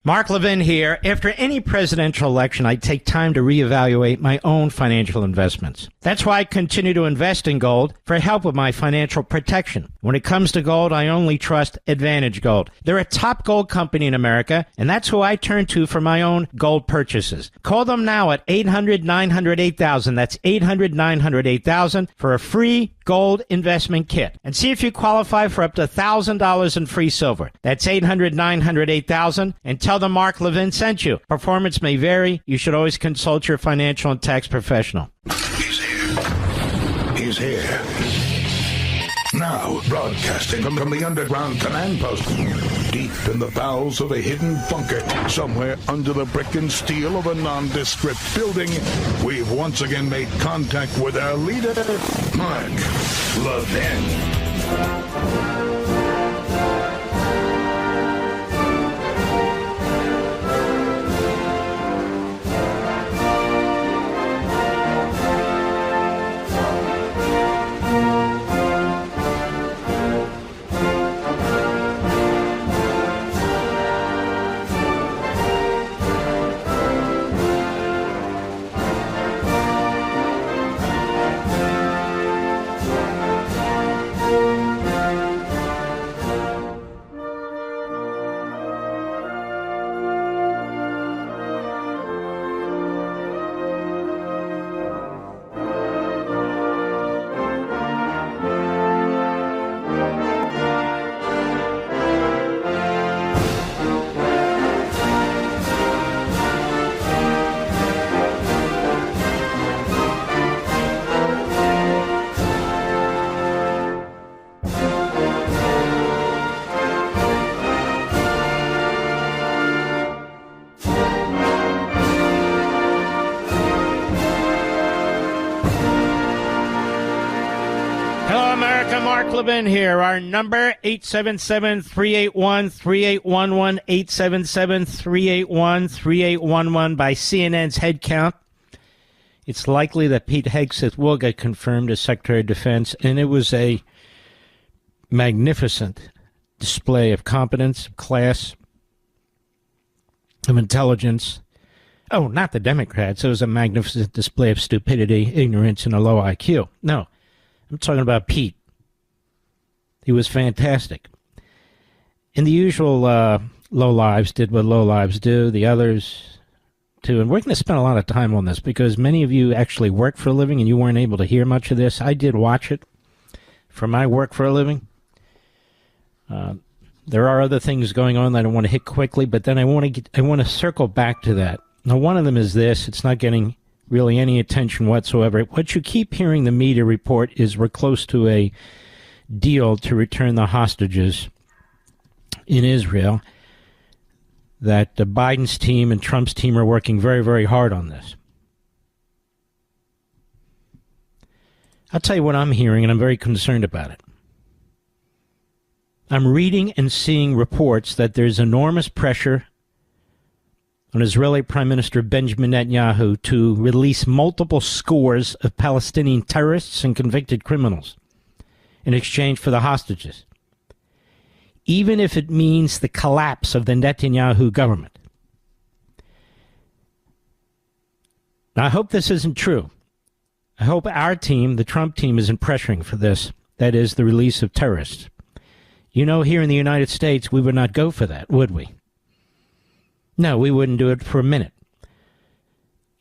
Mark Levin here. After any presidential election, I take time to reevaluate my own financial investments. That's why I continue to invest in gold for help with my financial protection. When it comes to gold, I only trust Advantage Gold. They're a top gold company in America, and that's who I turn to for my own gold purchases. Call them now at 800-900-8000. That's 800-900-8000 for a free gold investment kit. And see if you qualify for up to $1,000 in free silver. That's 800-900-8000. And tell them Mark Levin sent you. Performance may vary. You should always consult your financial and tax professional. He's here. He's here. Now, broadcasting from the underground command post, deep in the bowels of a hidden bunker, somewhere under the brick and steel of a nondescript building, we've once again made contact with our leader, Mark Levin. Mark Levin here. Our number, 877-381-3811, 877-381-3811 by CNN's head count. It's likely that Pete Hegseth will get confirmed as Secretary of Defense, and it was a magnificent display of competence, of class, of intelligence. Oh, not the Democrats. It was a magnificent display of stupidity, ignorance, and a low IQ. No, I'm talking about Pete. He was fantastic. And the usual lowlives did what lowlives do, the others too. And we're going to spend a lot of time on this because many of you actually work for a living and you weren't able to hear much of this. I did watch it for my work for a living. There are other things going on that I want to hit quickly, but then I want to circle back to that. Now, one of them is this. It's not getting really any attention whatsoever. What you keep hearing the media report is we're close to a deal to return the hostages in Israel, that Biden's team and Trump's team are working very, very hard on this. I'll tell you what I'm hearing, and I'm very concerned about it. I'm reading and seeing reports that there's enormous pressure on Israeli Prime Minister Benjamin Netanyahu to release multiple scores of Palestinian terrorists and convicted criminals in exchange for the hostages, even if it means the collapse of the Netanyahu government. Now, I hope this isn't true. I hope our team, the Trump team, isn't pressuring for this, that is, the release of terrorists. You know, here in the United States, we would not go for that, would we? No, we wouldn't do it for a minute.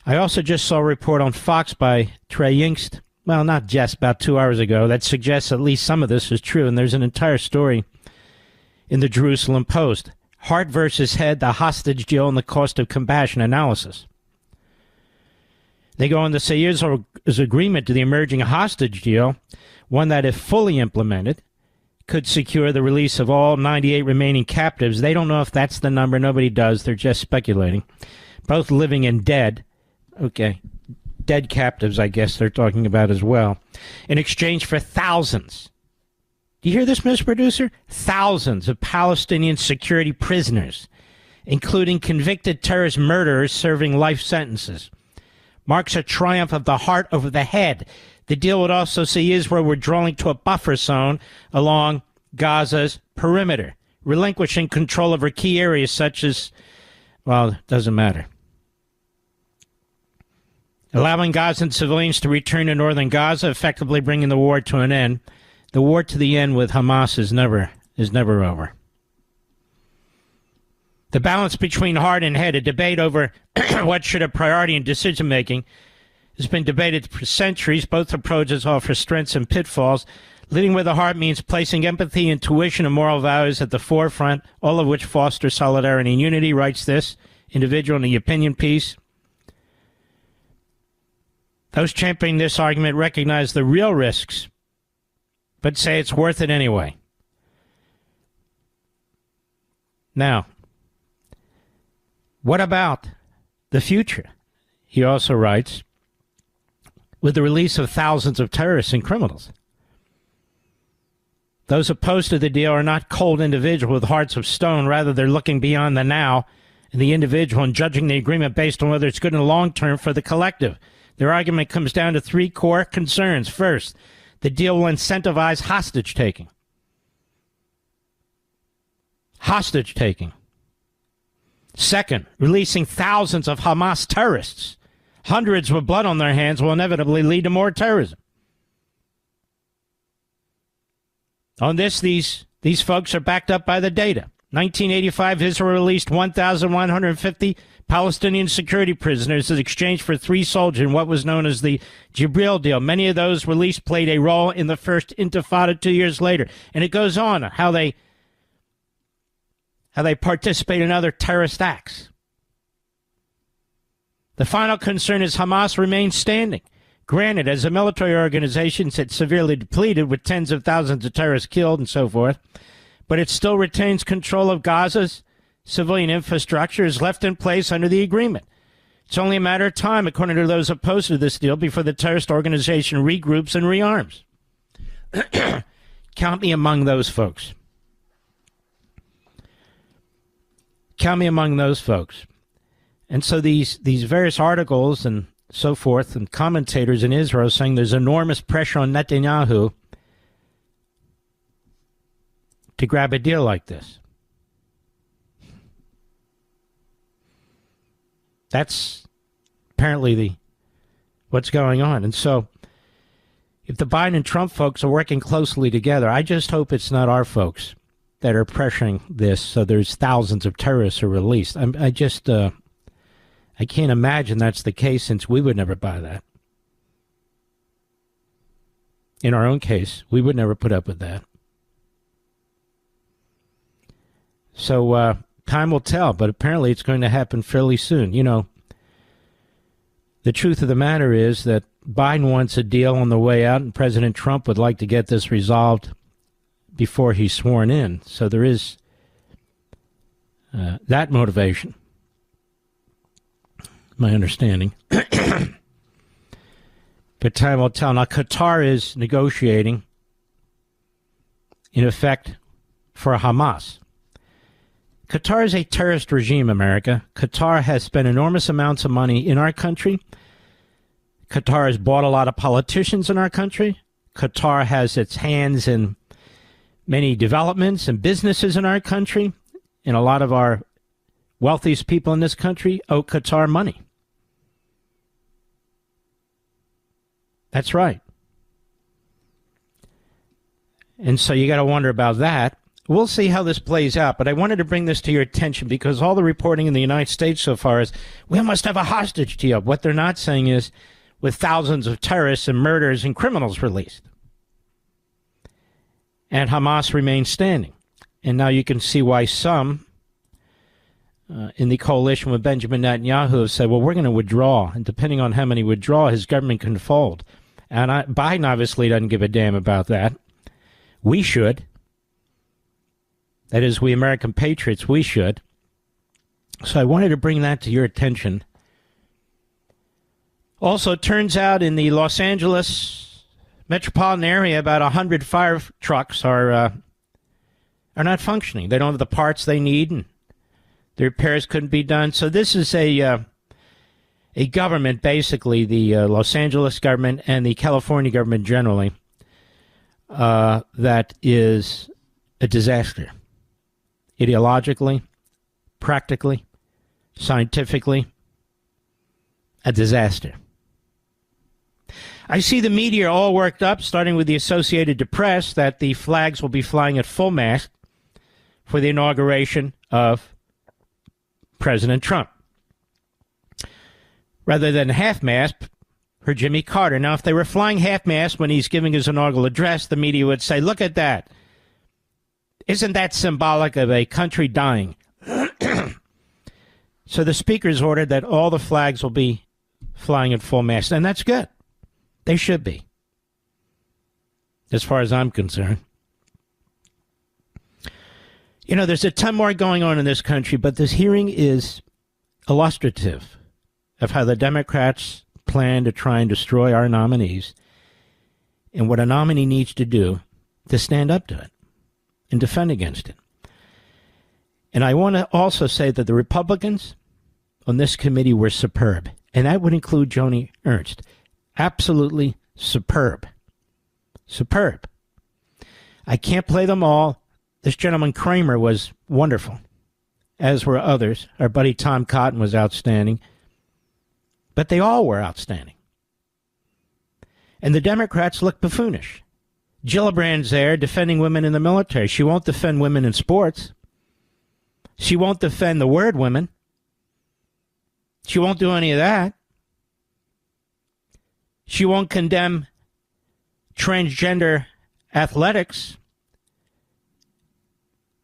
I also just saw a report on Fox by Trey Yingst, well, not just, about 2 hours ago, that suggests at least some of this is true, and there's an entire story in the Jerusalem Post. Heart versus head, the hostage deal and the cost of compassion analysis. They go on to say Israel's agreement to the emerging hostage deal, one that, if fully implemented, could secure the release of all 98 remaining captives. They don't know if that's the number. Nobody does. They're just speculating. Both living and dead. Okay. Dead captives, I guess they're talking about as well, in exchange for thousands. Do you hear this, Mr. Producer? Thousands of Palestinian security prisoners, including convicted terrorist murderers serving life sentences. Marks a triumph of the heart over the head. The deal would also see Israel withdrawing to a buffer zone along Gaza's perimeter, relinquishing control over key areas such as Well, it doesn't matter. Allowing Gazan civilians to return to northern Gaza, effectively bringing the war to an end. The war to the end with Hamas is never over. The balance between heart and head, a debate over what should have priority in decision-making, has been debated for centuries. Both approaches offer strengths and pitfalls. Leading with the heart means placing empathy, intuition, and moral values at the forefront, all of which foster solidarity and unity, writes this individual in the opinion piece. Those championing this argument recognize the real risks, but say it's worth it anyway. Now, what about the future? He also writes, with the release of thousands of terrorists and criminals. Those opposed to the deal are not cold individuals with hearts of stone. Rather, they're looking beyond the now and the individual and judging the agreement based on whether it's good in the long term for the collective. Their argument comes down to three core concerns. First, the deal will incentivize hostage-taking. Hostage-taking. Second, releasing thousands of Hamas terrorists, hundreds with blood on their hands, will inevitably lead to more terrorism. On this, these folks are backed up by the data. 1985, Israel released 1,150 Palestinian security prisoners in exchange for 3 soldiers in what was known as the Jibril deal. Many of those released played a role in the first Intifada 2 years later. And it goes on how they participate in other terrorist acts. The final concern is Hamas remains standing. Granted, as a military organization, it's severely depleted with tens of thousands of terrorists killed and so forth, but it still retains control of Gaza's civilian infrastructure is left in place under the agreement. It's only a matter of time, according to those opposed to this deal, before the terrorist organization regroups and rearms. Count me among those folks. Count me among those folks. And so these various articles and so forth and commentators in Israel saying there's enormous pressure on Netanyahu to grab a deal like this. That's apparently what's going on. And so if the Biden and Trump folks are working closely together, I just hope it's not our folks that are pressuring this so there's thousands of terrorists are released. I can't imagine that's the case, since we would never buy that. In our own case, we would never put up with that. So time will tell, but apparently it's going to happen fairly soon. You know, the truth of the matter is that Biden wants a deal on the way out, and President Trump would like to get this resolved before he's sworn in. So there is that motivation, my understanding. But time will tell. Now, Qatar is negotiating, in effect, for Hamas. Qatar is a terrorist regime, America. Qatar has spent enormous amounts of money in our country. Qatar has bought a lot of politicians in our country. Qatar has its hands in many developments and businesses in our country. And a lot of our wealthiest people in this country owe Qatar money. That's right. And so you got to wonder about that. We'll see how this plays out, but I wanted to bring this to your attention because all the reporting in the United States so far is we must have a hostage deal. What they're not saying is with thousands of terrorists and murderers and criminals released. And Hamas remains standing. And now you can see why some in the coalition with Benjamin Netanyahu have said, well, we're going to withdraw. And depending on how many withdraw, his government can fold. And Biden obviously doesn't give a damn about that. We should. That is, we American patriots, we should. So I wanted to bring that to your attention. Also, it turns out in the Los Angeles metropolitan area, about 100 fire trucks are not functioning. They don't have the parts they need, and the repairs couldn't be done. So this is a government, basically, the Los Angeles government and the California government generally, that is a disaster. Ideologically, practically, scientifically, a disaster. I see the media all worked up, starting with the Associated Press, that the flags will be flying at full mast for the inauguration of President Trump, rather than half-mast for Jimmy Carter. Now, if they were flying half-mast when he's giving his inaugural address, the media would say, look at that. Isn't that symbolic of a country dying? So the speaker's ordered that all the flags will be flying at full mast, and that's good. They should be, as far as I'm concerned. You know, there's a ton more going on in this country, but this hearing is illustrative of how the Democrats plan to try and destroy our nominees and what a nominee needs to do to stand up to it and defend against it. And I want to also say that the Republicans on this committee were superb, and that would include Joni Ernst. Absolutely superb. Superb. I can't play them all. This gentleman Kramer was wonderful, as were others. Our buddy Tom Cotton was outstanding. But they all were outstanding. And the Democrats look buffoonish. Gillibrand's there defending women in the military. She won't defend women in sports. She won't defend the word women. She won't do any of that. She won't condemn transgender athletics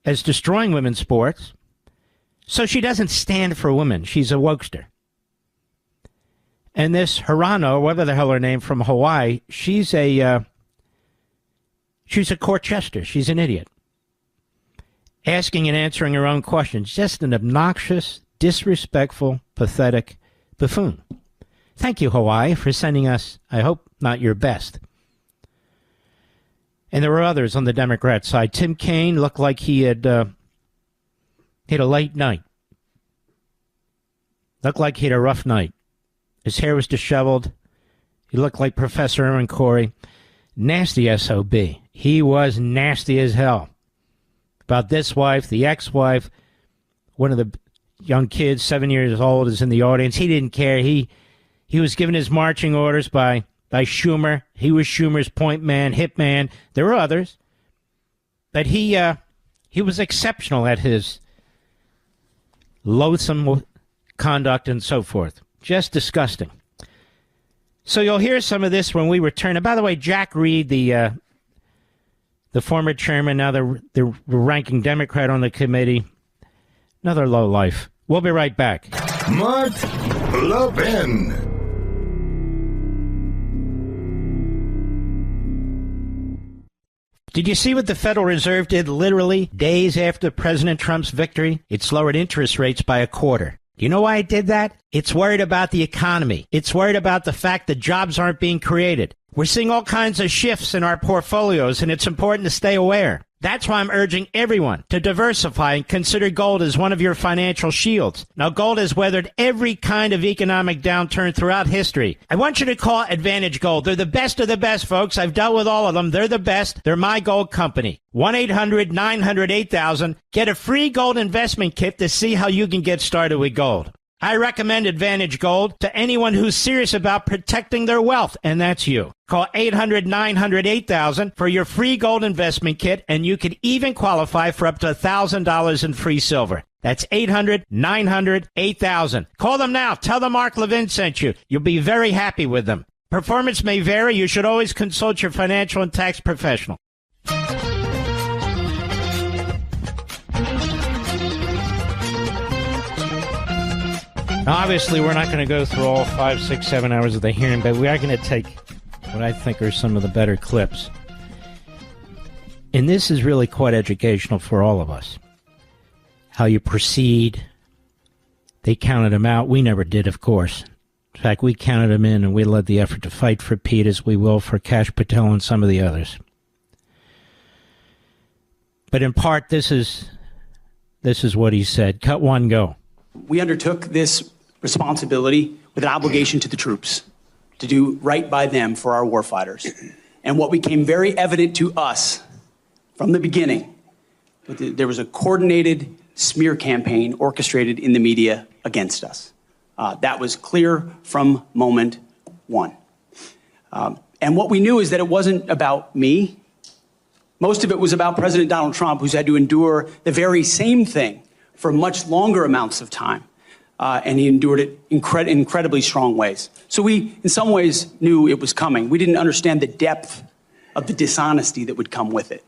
as destroying women's sports. So she doesn't stand for women. She's a wokester. And this Hirano, whatever the hell her name, from Hawaii, she's a Corchester. She's an idiot. Asking and answering her own questions. Just an obnoxious, disrespectful, pathetic buffoon. Thank you, Hawaii, for sending us, I hope, not your best. And there were others on the Democrat side. Tim Kaine looked like he had a late night. Looked like he had a rough night. His hair was disheveled. He looked like Professor Erwin Corey. Nasty S.O.B. He was nasty as hell. About this wife, the ex-wife, one of the young kids, 7 years old, is in the audience. He didn't care. He was given his marching orders by Schumer. He was Schumer's point man, hit man. There were others. But he was exceptional at his loathsome conduct and so forth. Just disgusting. So you'll hear some of this when we return. And by the way, Jack Reed, the former chairman, now the ranking Democrat on the committee, another lowlife. We'll be right back. Mark Levin. Did you see what the Federal Reserve did literally days after President Trump's victory? It's lowered interest rates by a quarter. Do you know why it did that? It's worried about the economy. It's worried about the fact that jobs aren't being created. We're seeing all kinds of shifts in our portfolios, and it's important to stay aware. That's why I'm urging everyone to diversify and consider gold as one of your financial shields. Now, gold has weathered every kind of economic downturn throughout history. I want you to call Advantage Gold. They're the best of the best, folks. I've dealt with all of them. They're the best. They're my gold company. 1-800-900-8000. Get a free gold investment kit to see how you can get started with gold. I recommend Advantage Gold to anyone who's serious about protecting their wealth, and that's you. Call 800-900-8000 for your free gold investment kit, and you could even qualify for up to $1,000 in free silver. That's 800-900-8000. Call them now. Tell them Mark Levin sent you. You'll be very happy with them. Performance may vary. You should always consult your financial and tax professional. Now, obviously, we're not going to go through all 5, 6, 7 hours of the hearing, but we are going to take what I think are some of the better clips. And this is really quite educational for all of us. How you proceed. They counted him out. We never did, of course. In fact, we counted him in, and we led the effort to fight for Pete as we will for Kash Patel and some of the others. But in part, this is what he said. Cut one, go. We undertook this responsibility with an obligation to the troops to do right by them for our warfighters. And what became very evident to us from the beginning, there was a coordinated smear campaign orchestrated in the media against us. That was clear from moment one. And what we knew is that it wasn't about me. Most of it was about President Donald Trump, who's had to endure the very same thing for much longer amounts of time. And he endured it in incredibly strong ways. So we, in some ways, knew it was coming. We didn't understand the depth of the dishonesty that would come with it.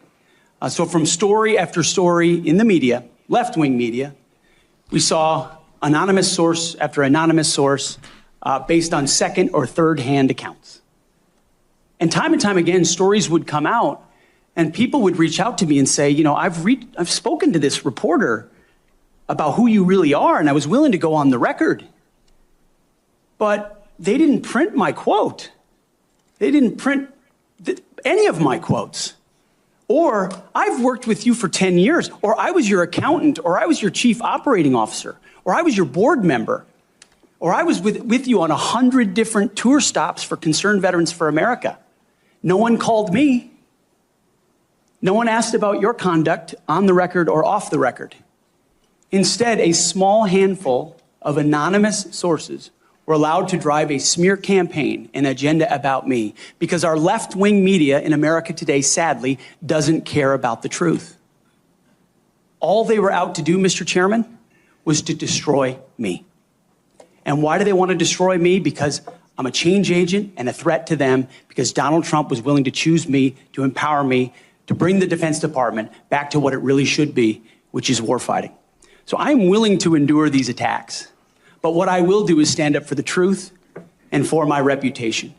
So from story after story in the media, left-wing media, we saw anonymous source after anonymous source based on second or third-hand accounts. And time again, stories would come out, and people would reach out to me and say, you know, I've spoken to this reporter about who you really are, and I was willing to go on the record. But they didn't print my quote. They didn't print any of my quotes. Or, I've worked with you for 10 years, or I was your accountant, or I was your chief operating officer, or I was your board member, or I was with you on 100 different tour stops for Concerned Veterans for America. No one called me. No one asked about your conduct on the record or off the record. Instead, a small handful of anonymous sources were allowed to drive a smear campaign, an agenda about me, because our left-wing media in America today, sadly, doesn't care about the truth. All they were out to do, Mr. Chairman, was to destroy me. And why do they want to destroy me? Because I'm a change agent and a threat to them, because Donald Trump was willing to choose me, to empower me, to bring the Defense Department back to what it really should be, which is warfighting. So I'm willing to endure these attacks. But what I will do is stand up for the truth and for my reputation.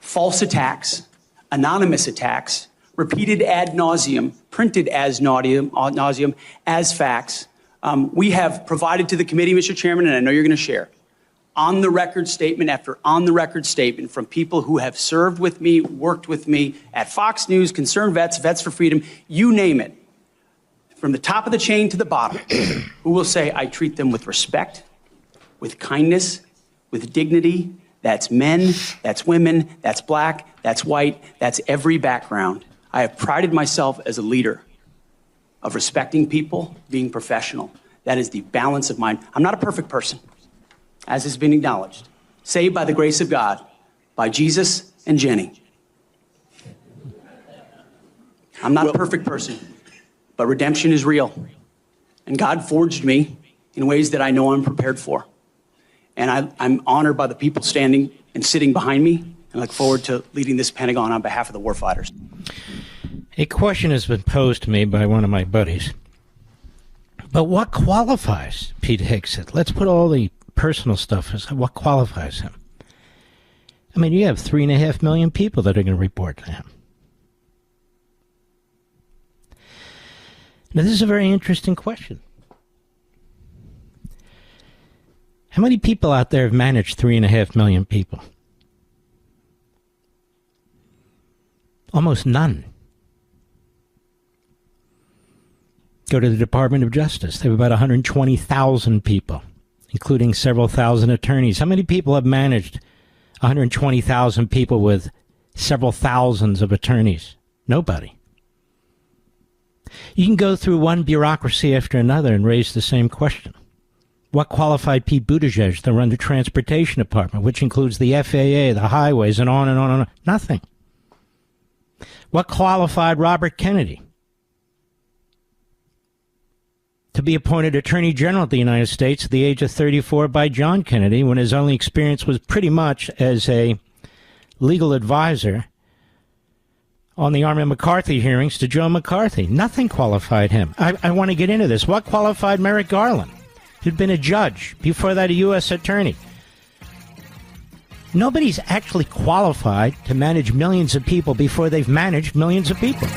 False attacks, anonymous attacks, repeated ad nauseum, printed as nauseum, as facts. We have provided to the committee, Mr. Chairman, and I know you're going to share, on-the-record statement after on-the-record statement from people who have served with me, worked with me at Fox News, Concerned Vets, Vets for Freedom, you name it, from the top of the chain to the bottom, who will say, I treat them with respect, with kindness, with dignity. That's men, that's women, that's black, that's white, that's every background. I have prided myself as a leader of respecting people, being professional. That is the balance of mine. I'm not a perfect person, as has been acknowledged. Saved by the grace of God, by Jesus and Jenny. I'm not a perfect person, but redemption is real. And God forged me in ways that I know I'm prepared for. And I'm honored by the people standing and sitting behind me, and look forward to leading this Pentagon on behalf of the warfighters. A question has been posed to me by one of my buddies. But what qualifies Pete Hegseth? Let's put all the personal stuff aside. What qualifies him? I mean, you have 3.5 million people that are going to report to him. Now, this is a very interesting question. How many people out there have managed 3.5 million people? Almost none. Go to the Department of Justice. They have about 120,000 people, including several thousand attorneys. How many people have managed 120,000 people with several thousands of attorneys? Nobody. You can go through one bureaucracy after another and raise the same question. What qualified Pete Buttigieg to run the Transportation Department, which includes the FAA, the highways, and on and on and on? Nothing. What qualified Robert Kennedy to be appointed Attorney General of the United States at the age of 34 by John Kennedy, when his only experience was pretty much as a legal advisor on the Army McCarthy hearings to Joe McCarthy? Nothing qualified him. I want to get into this. What qualified Merrick Garland, who'd been a judge, before that a U.S. attorney? Nobody's actually qualified to manage millions of people before they've managed millions of people.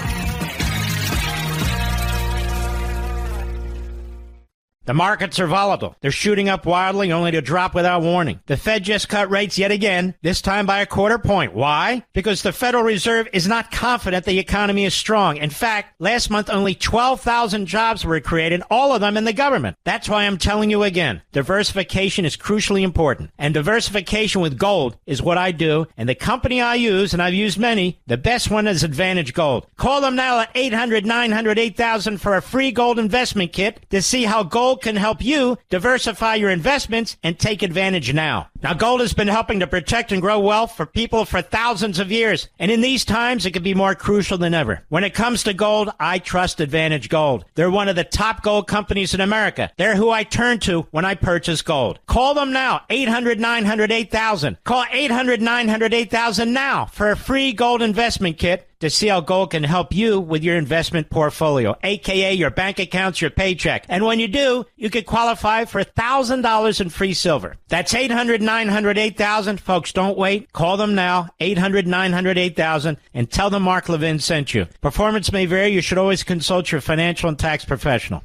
The markets are volatile. They're shooting up wildly, only to drop without warning. The Fed just cut rates yet again, this time by a quarter point. Why? Because the Federal Reserve is not confident the economy is strong. In fact, last month only 12,000 jobs were created, all of them in the government. That's why I'm telling you again, diversification is crucially important. And diversification with gold is what I do. And the company I use, and I've used many, the best one is Advantage Gold. Call them now at 800-900-8000 for a free gold investment kit to see how gold gold can help you diversify your investments and take advantage now. Now, gold has been helping to protect and grow wealth for people for thousands of years. And in these times, it can be more crucial than ever. When it comes to gold, I trust Advantage Gold. They're one of the top gold companies in America. They're who I turn to when I purchase gold. Call them now, 800-900-8000. Call 800-900-8000 now for a free gold investment kit to see how gold can help you with your investment portfolio, a.k.a. your bank accounts, your paycheck. And when you do, you could qualify for $1,000 in free silver. That's 800-900-8000. Folks, don't wait. Call them now, 800-900-8000, and tell them Mark Levin sent you. Performance may vary. You should always consult your financial and tax professional.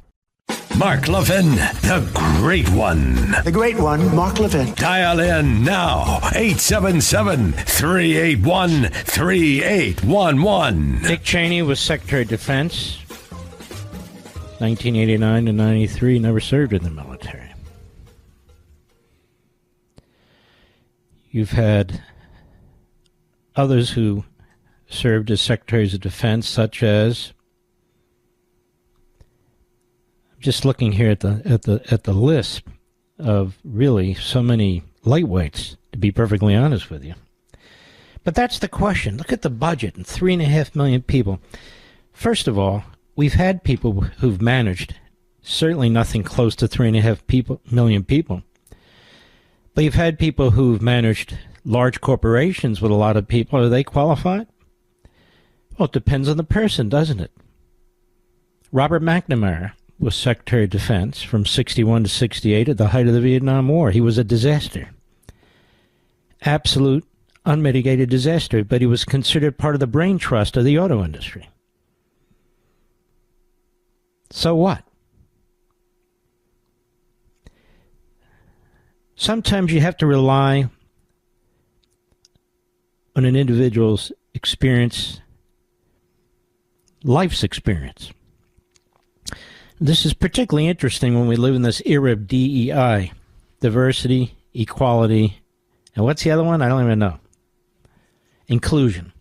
Mark Levin, the great one. The great one, Mark Levin. Dial in now, 877-381-3811. Dick Cheney was Secretary of Defense, 1989 to 93, never served in the military. You've had others who served as Secretaries of Defense, such as, just looking here at the list of really so many lightweights, to be perfectly honest with you. But that's the question. Look at the budget and 3.5 million people. First of all, we've had people who've managed certainly nothing close to 3.5 million people. But you've had people who've managed large corporations with a lot of people. Are they qualified? Well, it depends on the person, doesn't it? Robert McNamara was Secretary of Defense from 61 to 68 at the height of the Vietnam War. He was a disaster. Absolute, unmitigated disaster, but he was considered part of the brain trust of the auto industry. So what? Sometimes you have to rely on an individual's experience, life's experience. This is particularly interesting when we live in this era of DEI, diversity, equality, and what's the other one? I don't even know. Inclusion.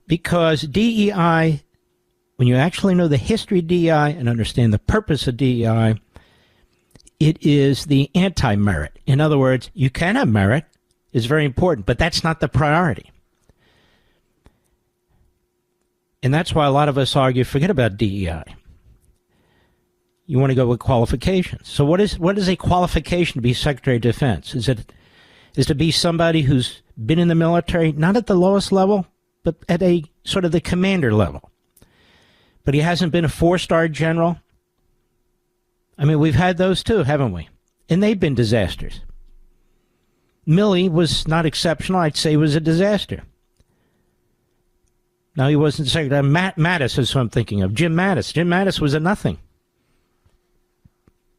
Because DEI, when you actually know the history of DEI and understand the purpose of DEI, it is the anti-merit. In other words, you can have merit, it's very important, but that's not the priority. And that's why a lot of us argue, forget about DEI. You want to go with qualifications. So what is a qualification to be Secretary of Defense? Is to be somebody who's been in the military, not at the lowest level, but at a sort of the commander level. But he hasn't been a 4-star general. I mean, we've had those too, haven't we? And they've been disasters. Milley was not exceptional. I'd say he was a disaster. Now, he wasn't Secretary. Mattis is who I'm thinking of. Jim Mattis. Jim Mattis was a nothing.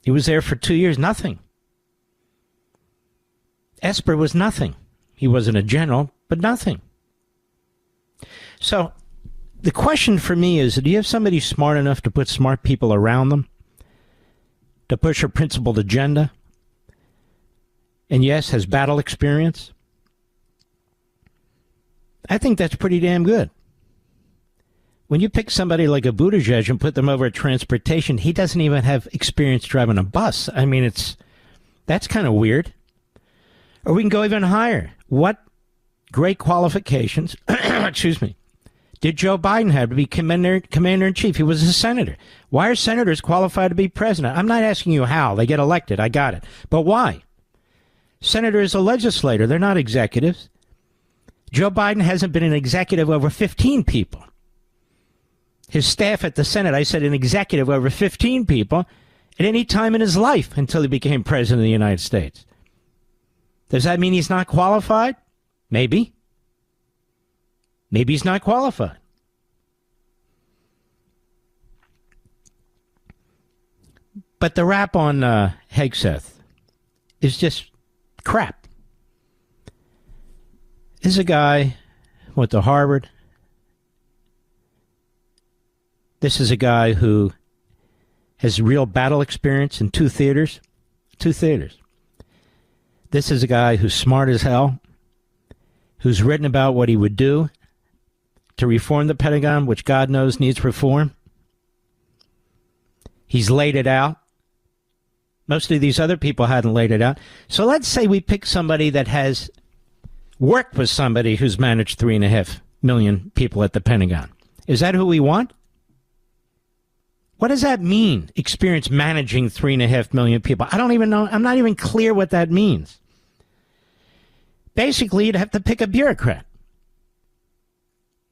He was there for 2 years, nothing. Esper was nothing. He wasn't a general, but nothing. So the question for me is, do you have somebody smart enough to put smart people around them to push a principled agenda? And yes, has battle experience? I think that's pretty damn good. When you pick somebody like a Buttigieg and put them over at transportation, he doesn't even have experience driving a bus. I mean, that's kind of weird. Or we can go even higher. What great qualifications, excuse me, did Joe Biden have to be commander-in-chief? He was a senator. Why are senators qualified to be president? I'm not asking you how. They get elected. I got it. But why? Senator is a legislator. They're not executives. Joe Biden hasn't been an executive over 15 people. His staff at the Senate, I said an executive over 15 people at any time in his life until he became president of the United States. Does that mean he's not qualified? Maybe. Maybe he's not qualified. But the rap on Hegseth is just crap. This is a guy who went to Harvard. This is a guy who has real battle experience in two theaters. This is a guy who's smart as hell, who's written about what he would do to reform the Pentagon, which God knows needs reform. He's laid it out Most of these other people hadn't laid it out. So let's say we pick somebody that has worked with somebody who's managed 3.5 million people at the Pentagon. Is that who we want? What does that mean, experience managing 3.5 million people? I don't even know. I'm not even clear what that means. Basically, you'd have to pick a bureaucrat.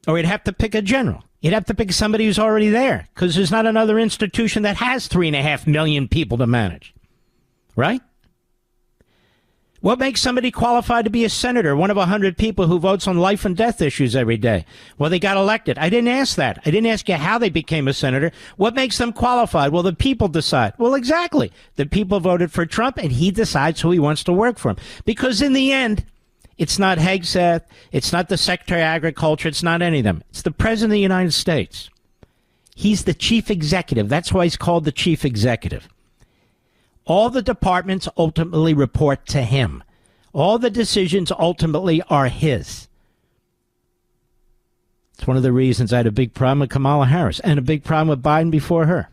Or you'd have to pick a general. You'd have to pick somebody who's already there, because there's not another institution that has 3.5 million people to manage. Right? What makes somebody qualified to be a senator, one of 100 people who votes on life and death issues every day? Well, they got elected. I didn't ask that. I didn't ask you how they became a senator. What makes them qualified? Well, the people decide. Well, exactly. The people voted for Trump, and he decides who he wants to work for him. Because in the end, it's not Hegseth, it's not the Secretary of Agriculture, it's not any of them. It's the President of the United States. He's the chief executive. That's why he's called the chief executive. All the departments ultimately report to him. All the decisions ultimately are his. It's one of the reasons I had a big problem with Kamala Harris and a big problem with Biden before her.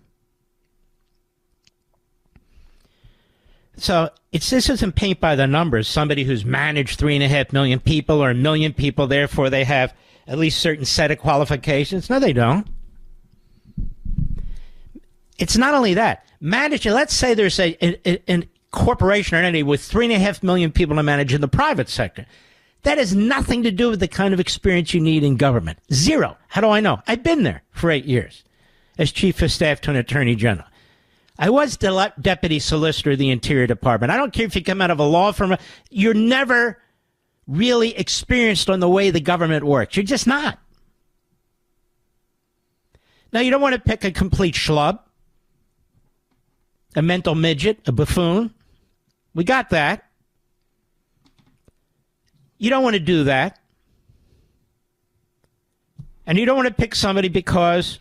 So this isn't paint by the numbers, somebody who's managed 3.5 million people or 1 million people, therefore they have at least a certain set of qualifications. No, they don't. It's not only that. Let's say there's a corporation or entity with 3.5 million people to manage in the private sector. That has nothing to do with the kind of experience you need in government. Zero. How do I know? I've been there for 8 years as chief of staff to an attorney general. I was deputy solicitor of the Interior Department. I don't care if you come out of a law firm. You're never really experienced on the way the government works. You're just not. Now, you don't want to pick a complete schlub, a mental midget, a buffoon. We got that. You don't want to do that. And you don't want to pick somebody because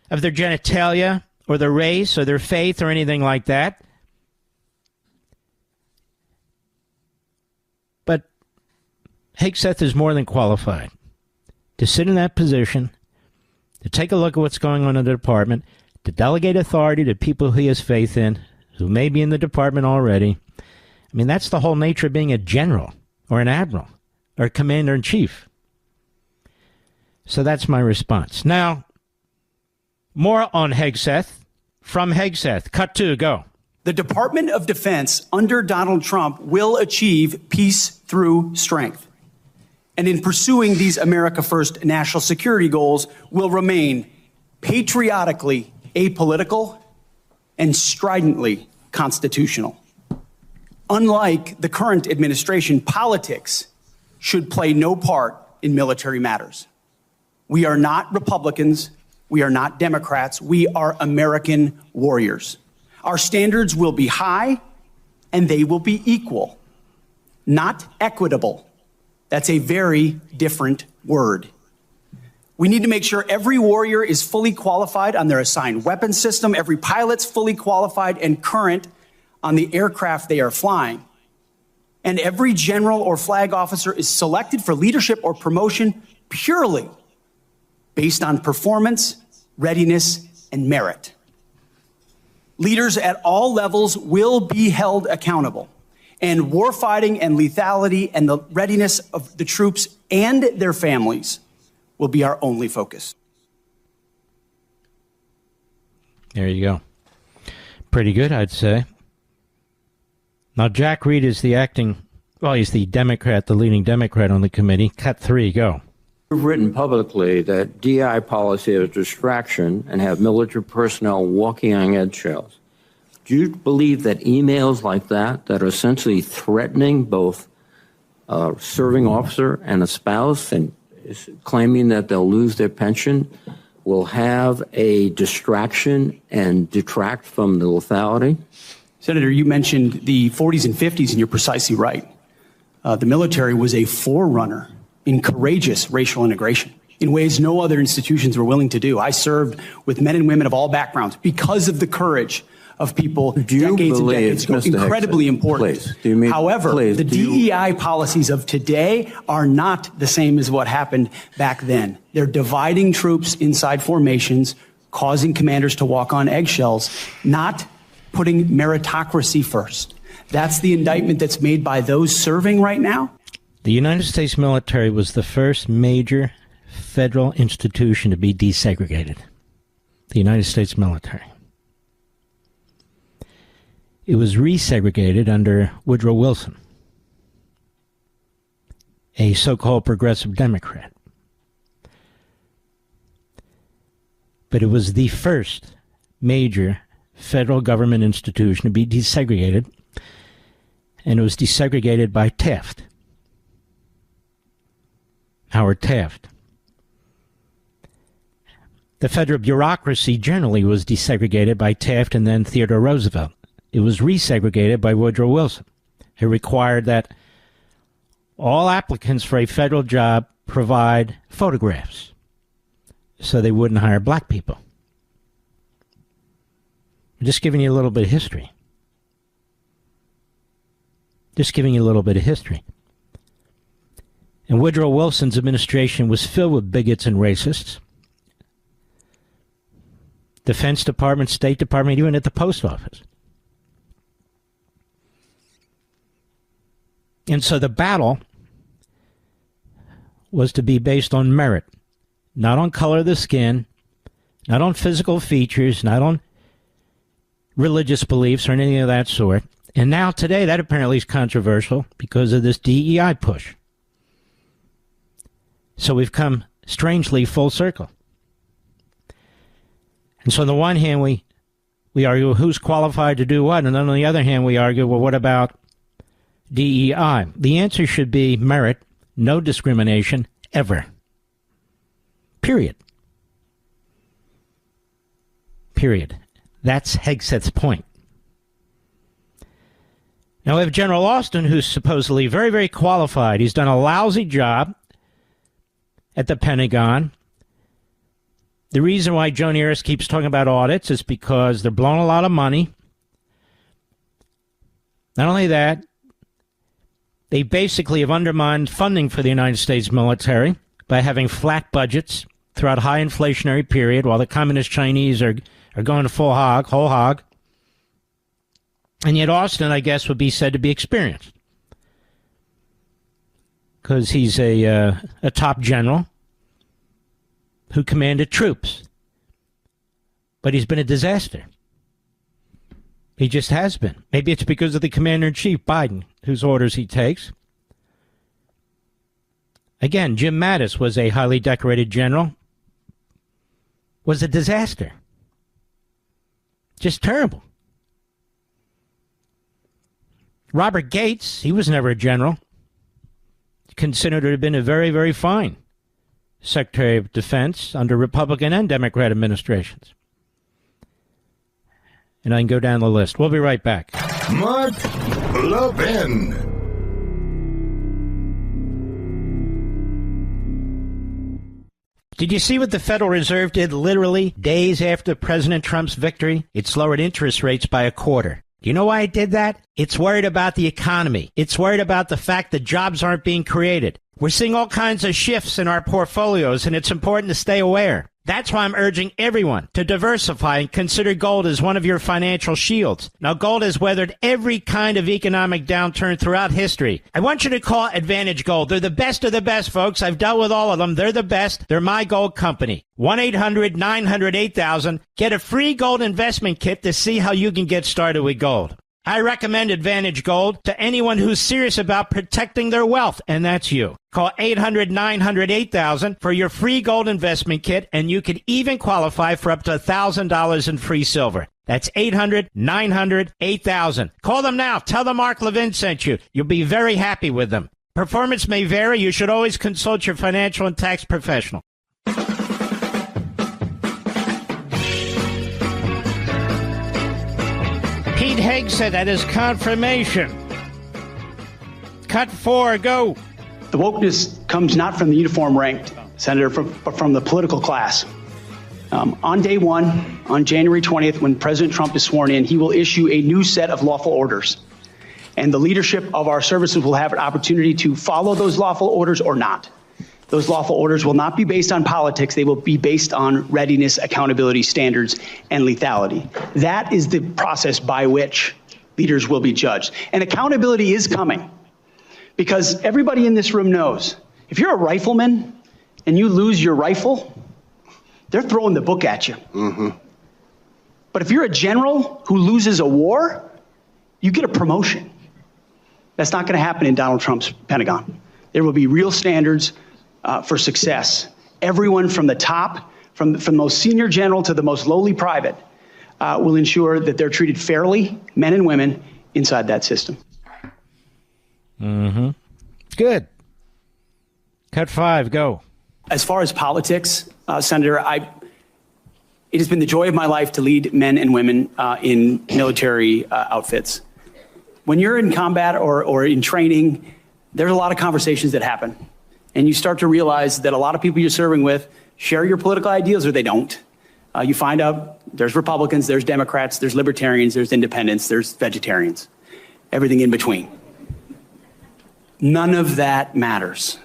of their genitalia or their race or their faith or anything like that. But Hegseth is more than qualified to sit in that position, to take a look at what's going on in the department, to delegate authority to people he has faith in, who may be in the department already. I mean, that's the whole nature of being a general or an admiral or a commander-in-chief. So that's my response. Now, more on Hegseth from Hegseth. Cut 2, go. The Department of Defense under Donald Trump will achieve peace through strength. And in pursuing these America First national security goals, will remain patriotically apolitical and stridently constitutional. Unlike the current administration, politics should play no part in military matters. We are not Republicans. We are not Democrats. We are American warriors. Our standards will be high and they will be equal, not equitable. That's a very different word. We need to make sure every warrior is fully qualified on their assigned weapons system, every pilot's fully qualified and current on the aircraft they are flying, and every general or flag officer is selected for leadership or promotion purely based on performance, readiness, and merit. Leaders at all levels will be held accountable, and warfighting and lethality and the readiness of the troops and their families will be our only focus. There you go. Pretty good, I'd say. Now, Jack Reed is the he's the Democrat, the leading Democrat on the committee. Cut 3, go. You've written publicly that DI policy is a distraction and have military personnel walking on eggshells. Do you believe that emails like that are essentially threatening both a serving officer and a spouse and claiming that they'll lose their pension will have a distraction and detract from the lethality? Senator, you mentioned the 40s and 50s, and you're precisely right. The military was a forerunner in courageous racial integration in ways no other institutions were willing to do. I served with men and women of all backgrounds because of the courage of people decades and decades ago. Incredibly important. However, the DEI policies of today are not the same as what happened back then. They're dividing troops inside formations, causing commanders to walk on eggshells, not putting meritocracy first. That's the indictment that's made by those serving right now. The United States military was the first major federal institution to be desegregated. The United States military. It was resegregated under Woodrow Wilson, a so-called progressive Democrat. But it was the first major federal government institution to be desegregated, and it was desegregated by Taft. Howard Taft. The federal bureaucracy generally was desegregated by Taft and then Theodore Roosevelt. It was resegregated by Woodrow Wilson, who required that all applicants for a federal job provide photographs so they wouldn't hire black people. I'm just giving you a little bit of history. Just giving you a little bit of history. And Woodrow Wilson's administration was filled with bigots and racists. Defense Department, State Department, even at the post office. And so the battle was to be based on merit, not on color of the skin, not on physical features, not on religious beliefs or anything of that sort. And now today that apparently is controversial because of this DEI push. So we've come strangely full circle. And so on the one hand we argue who's qualified to do what, and then on the other hand we argue, well, what about DEI? The answer should be merit, no discrimination, ever. Period. Period. That's Hegseth's point. Now we have General Austin, who's supposedly very, very qualified. He's done a lousy job at the Pentagon. The reason why Joan Eris keeps talking about audits is because they're blowing a lot of money. Not only that, they basically have undermined funding for the United States military by having flat budgets throughout a high inflationary period while the communist Chinese are going to whole hog. And yet Austin, I guess, would be said to be experienced because he's a top general who commanded troops. But he's been a disaster. He just has been. Maybe it's because of the commander-in-chief, Biden, whose orders he takes. Again, Jim Mattis was a highly decorated general. Was a disaster. Just terrible. Robert Gates, he was never a general. Considered to have been a very, very fine Secretary of Defense under Republican and Democrat administrations. And I can go down the list. We'll be right back. Mark Levin. Did you see what the Federal Reserve did literally days after President Trump's victory? It's lowered interest rates by a quarter. Do you know why it did that? It's worried about the economy. It's worried about the fact that jobs aren't being created. We're seeing all kinds of shifts in our portfolios, and it's important to stay aware. That's why I'm urging everyone to diversify and consider gold as one of your financial shields. Now, gold has weathered every kind of economic downturn throughout history. I want you to call Advantage Gold. They're the best of the best, folks. I've dealt with all of them. They're the best. They're my gold company. 1-800-900-8000. Get a free gold investment kit to see how you can get started with gold. I recommend Advantage Gold to anyone who's serious about protecting their wealth, and that's you. Call 800-900-8000 for your free gold investment kit, and you could even qualify for up to $1,000 in free silver. That's 800-900-8000. Call them now. Tell them Mark Levin sent you. You'll be very happy with them. Performance may vary. You should always consult your financial and tax professional. Pete Hegseth at his confirmation. Cut 4, go. The wokeness comes not from the uniform ranked, Senator, but from the political class. On day one, on January 20th, when President Trump is sworn in, he will issue a new set of lawful orders. And the leadership of our services will have an opportunity to follow those lawful orders or not. Those lawful orders will not be based on politics. They will be based on readiness, accountability, standards, and lethality. That is the process by which leaders will be judged. And accountability is coming, because everybody in this room knows if you're a rifleman and you lose your rifle, they're throwing the book at you. Mm-hmm. But if you're a general who loses a war, you get a promotion. That's not going to happen in Donald Trump's Pentagon. There will be real standards for success. Everyone from the top, from the most senior general to the most lowly private, will ensure that they're treated fairly, men and women, inside that system. Mm-hmm. Good. Cut 5, go. As far as politics, Senator, it has been the joy of my life to lead men and women in military outfits. When you're in combat or in training, there's a lot of conversations that happen. And you start to realize that a lot of people you're serving with share your political ideals or they don't. You find out there's Republicans, there's Democrats, there's libertarians, there's independents, there's vegetarians, everything in between. None of that matters.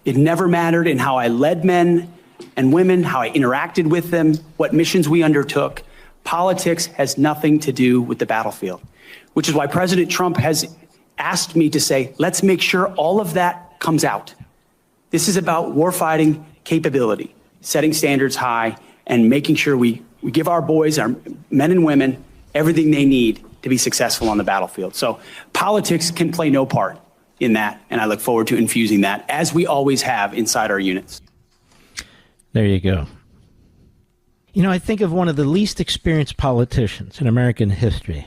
It never mattered in how I led men and women, how I interacted with them, what missions we undertook. Politics has nothing to do with the battlefield, which is why President Trump has asked me to say, let's make sure all of that comes out. This is about warfighting capability, setting standards high, and making sure we give our boys, our men and women, everything they need to be successful on the battlefield. So politics can play no part in that, and I look forward to infusing that, as we always have inside our units. There you go. You know, I think of one of the least experienced politicians in American history.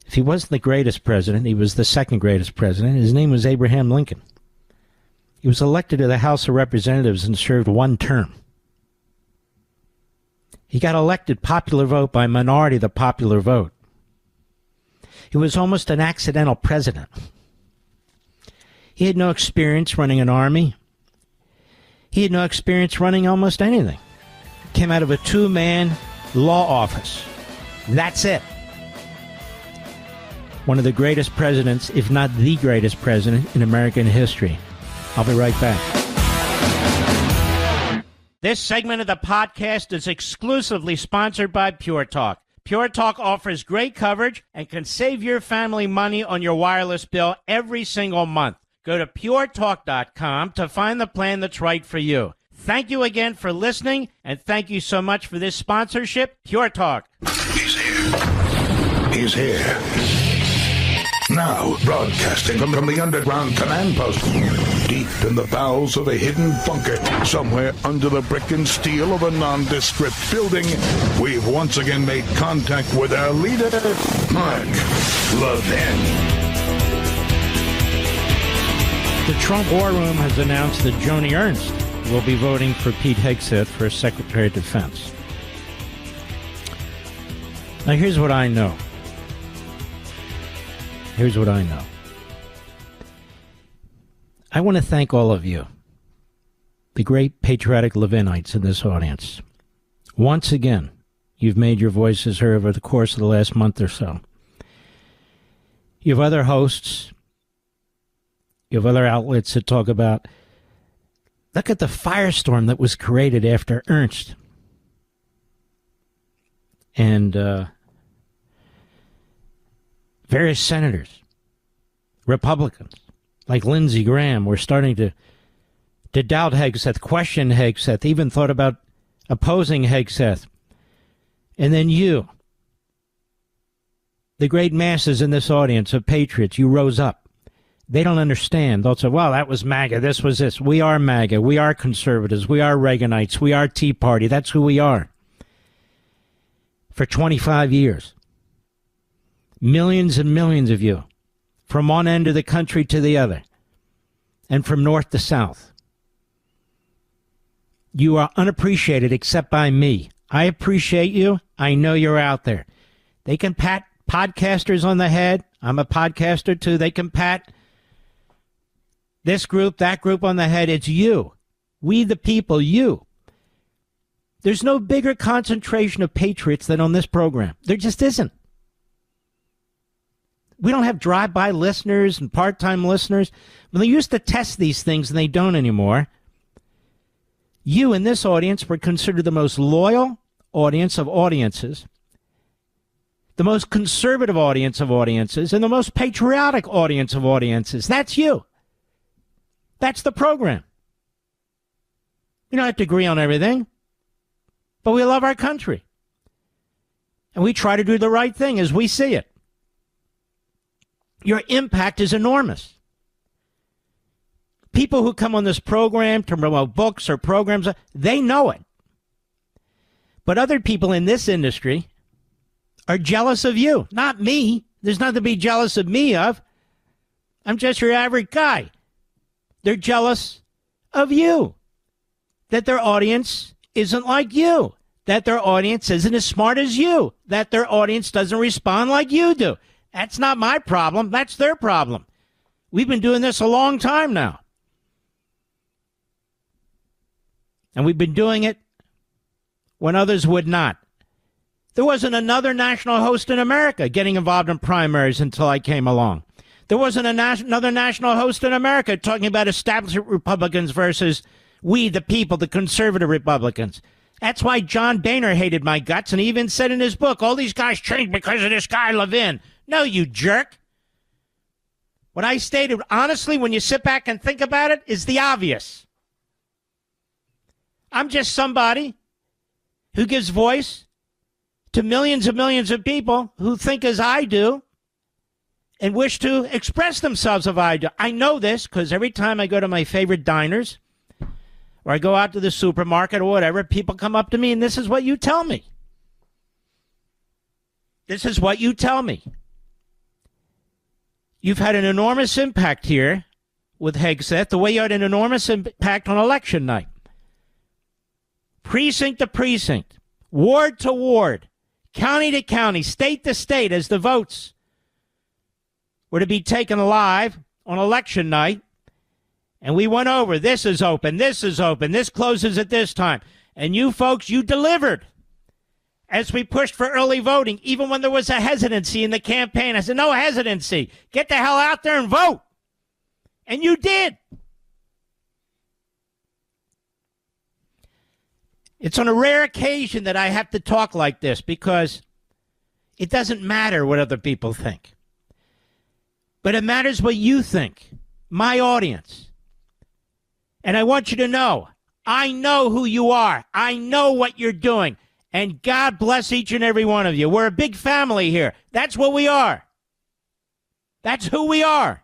If he wasn't the greatest president, he was the second greatest president. His name was Abraham Lincoln. He was elected to the House of Representatives and served one term. He got elected popular vote by a minority of the popular vote. He was almost an accidental president. He had no experience running an army. He had no experience running almost anything. Came out of a two-man law office. That's it. One of the greatest presidents, if not the greatest president in American history. I'll be right back. This segment of the podcast is exclusively sponsored by Pure Talk. Pure Talk offers great coverage and can save your family money on your wireless bill every single month. Go to puretalk.com to find the plan that's right for you. Thank you again for listening, and thank you so much for this sponsorship, Pure Talk. He's here. He's here. Now, broadcasting from the underground command post, deep in the bowels of a hidden bunker, somewhere under the brick and steel of a nondescript building, we've once again made contact with our leader, Mark Levin. The Trump War Room has announced that Joni Ernst will be voting for Pete Hegseth for Secretary of Defense. Now, here's what I know. Here's what I know. I want to thank all of you, the great patriotic Levinites in this audience. Once again, you've made your voices heard over the course of the last month or so. You have other hosts. You have other outlets that talk about, look at the firestorm that was created after Ernst. And various senators, Republicans, like Lindsey Graham, were starting to doubt Hegseth, question Hegseth, even thought about opposing Hegseth. And then you, the great masses in this audience of patriots, you rose up. They don't understand. They'll say, well, that was MAGA, this was this. We are MAGA, we are conservatives, we are Reaganites, we are Tea Party. That's who we are. For 25 years. Millions and millions of you, from one end of the country to the other, and from north to south. You are unappreciated except by me. I appreciate you. I know you're out there. They can pat podcasters on the head. I'm a podcaster too. They can pat this group, that group on the head. It's you. We the people, you. There's no bigger concentration of patriots than on this program. There just isn't. We don't have drive-by listeners and part-time listeners. When they used to test these things, and they don't anymore. You in this audience were considered the most loyal audience of audiences, the most conservative audience of audiences, and the most patriotic audience of audiences. That's you. That's the program. We don't have to agree on everything, but we love our country. And we try to do the right thing as we see it. Your impact is enormous. People who come on this program to promote books or programs, they know it. But other people in this industry are jealous of you, not me. There's nothing to be jealous of me of. I'm just your average guy. They're jealous of you, that their audience isn't like you, that their audience isn't as smart as you, that their audience doesn't respond like you do. That's not my problem. That's their problem. We've been doing this a long time now. And we've been doing it when others would not. There wasn't another national host in America getting involved in primaries until I came along. There wasn't another national host in America talking about establishment Republicans versus we, the people, the conservative Republicans. That's why John Boehner hated my guts, and he even said in his book, all these guys changed because of this guy, Levin. No, you jerk. What I stated, honestly, when you sit back and think about it, is the obvious. I'm just somebody who gives voice to millions and millions of people who think as I do and wish to express themselves as I do. I know this because every time I go to my favorite diners or I go out to the supermarket or whatever, people come up to me and this is what you tell me. This is what you tell me. You've had an enormous impact here with Hegseth, the way you had an enormous impact on election night. Precinct to precinct, ward to ward, county to county, state to state, as the votes were to be taken live on election night. And we went over, this is open, this closes at this time. And you folks, you delivered. As we pushed for early voting, even when there was a hesitancy in the campaign, I said, no hesitancy. Get the hell out there and vote. And you did. It's on a rare occasion that I have to talk like this because it doesn't matter what other people think. But it matters what you think, my audience. And I want you to know, I know who you are. I know what you're doing. And God bless each and every one of you. We're a big family here. That's what we are. That's who we are.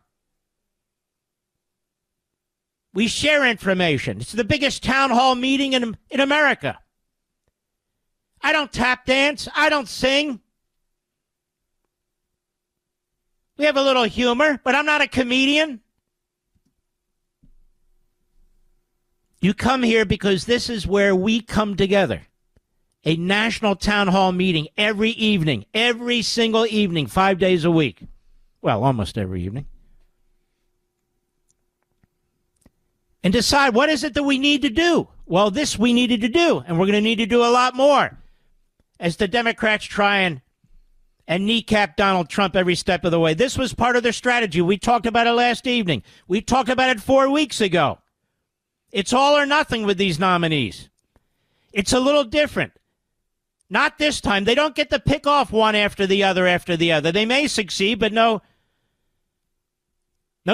We share information. It's the biggest town hall meeting in America. I don't tap dance. I don't sing. We have a little humor, but I'm not a comedian. You come here because this is where we come together. A national town hall meeting every evening, every single evening, 5 days a week. Well, almost every evening. And decide what is it that we need to do. Well, this we needed to do, and we're going to need to do a lot more as the Democrats try and kneecap Donald Trump every step of the way. This was part of their strategy. We talked about it last evening. We talked about it 4 weeks ago. It's all or nothing with these nominees. It's a little different. Not this time. They don't get to pick off one after the other after the other. They may succeed, but no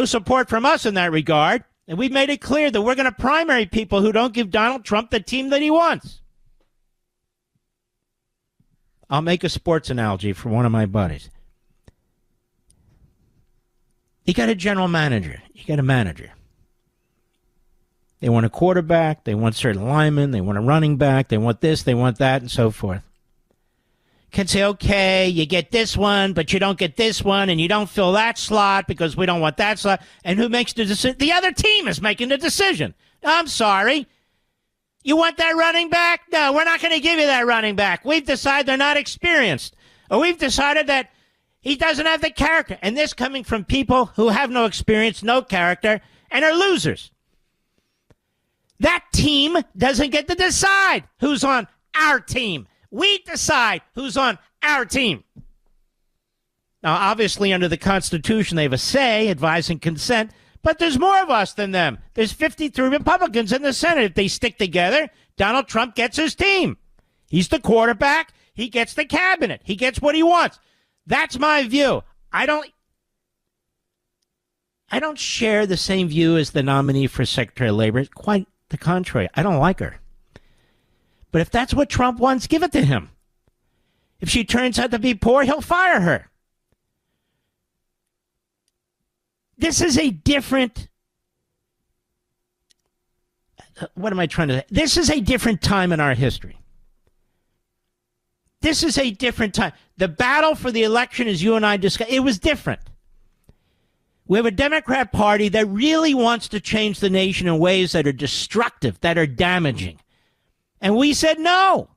support from us in that regard. And we've made it clear that we're going to primary people who don't give Donald Trump the team that he wants. I'll make a sports analogy for one of my buddies. You got a general manager. You got a manager. They want a quarterback. They want certain linemen. They want a running back. They want this. They want that, and so forth. Can say, okay, you get this one, but you don't get this one, and you don't fill that slot because we don't want that slot. And who makes the decision? The other team is making the decision. I'm sorry. You want that running back? No, we're not going to give you that running back. We've decided they're not experienced. Or we've decided that he doesn't have the character. And this coming from people who have no experience, no character, and are losers. That team doesn't get to decide who's on our team. We decide who's on our team. Now, obviously, under the Constitution, they have a say, advise and consent, but there's more of us than them. There's 53 Republicans in the Senate. If they stick together, Donald Trump gets his team. He's the quarterback. He gets the cabinet. He gets what he wants. That's my view. I don't share the same view as the nominee for Secretary of Labor. Quite the contrary. I don't like her. But if that's what Trump wants, give it to him. If she turns out to be poor, he'll fire her. This is a different... What am I trying to say? This is a different time in our history. This is a different time. The battle for the election, as you and I discussed, it was different. We have a Democrat Party that really wants to change the nation in ways that are destructive, that are damaging. And we said no.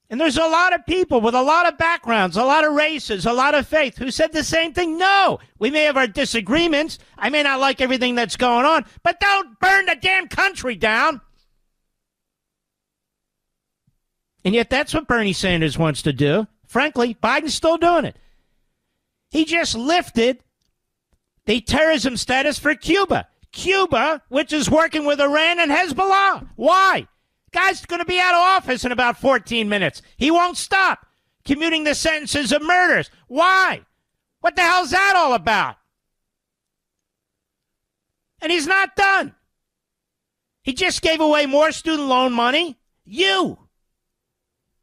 And there's a lot of people with a lot of backgrounds, a lot of races, a lot of faith who said the same thing. No, we may have our disagreements. I may not like everything that's going on, but don't burn the damn country down. And yet that's what Bernie Sanders wants to do. Frankly, Biden's still doing it. He just lifted the terrorism status for Cuba. Cuba, which is working with Iran and Hezbollah. Why? Guy's going to be out of office in about 14 minutes. He won't stop commuting the sentences of murders. Why? What the hell's that all about? And he's not done. He just gave away more student loan money. You,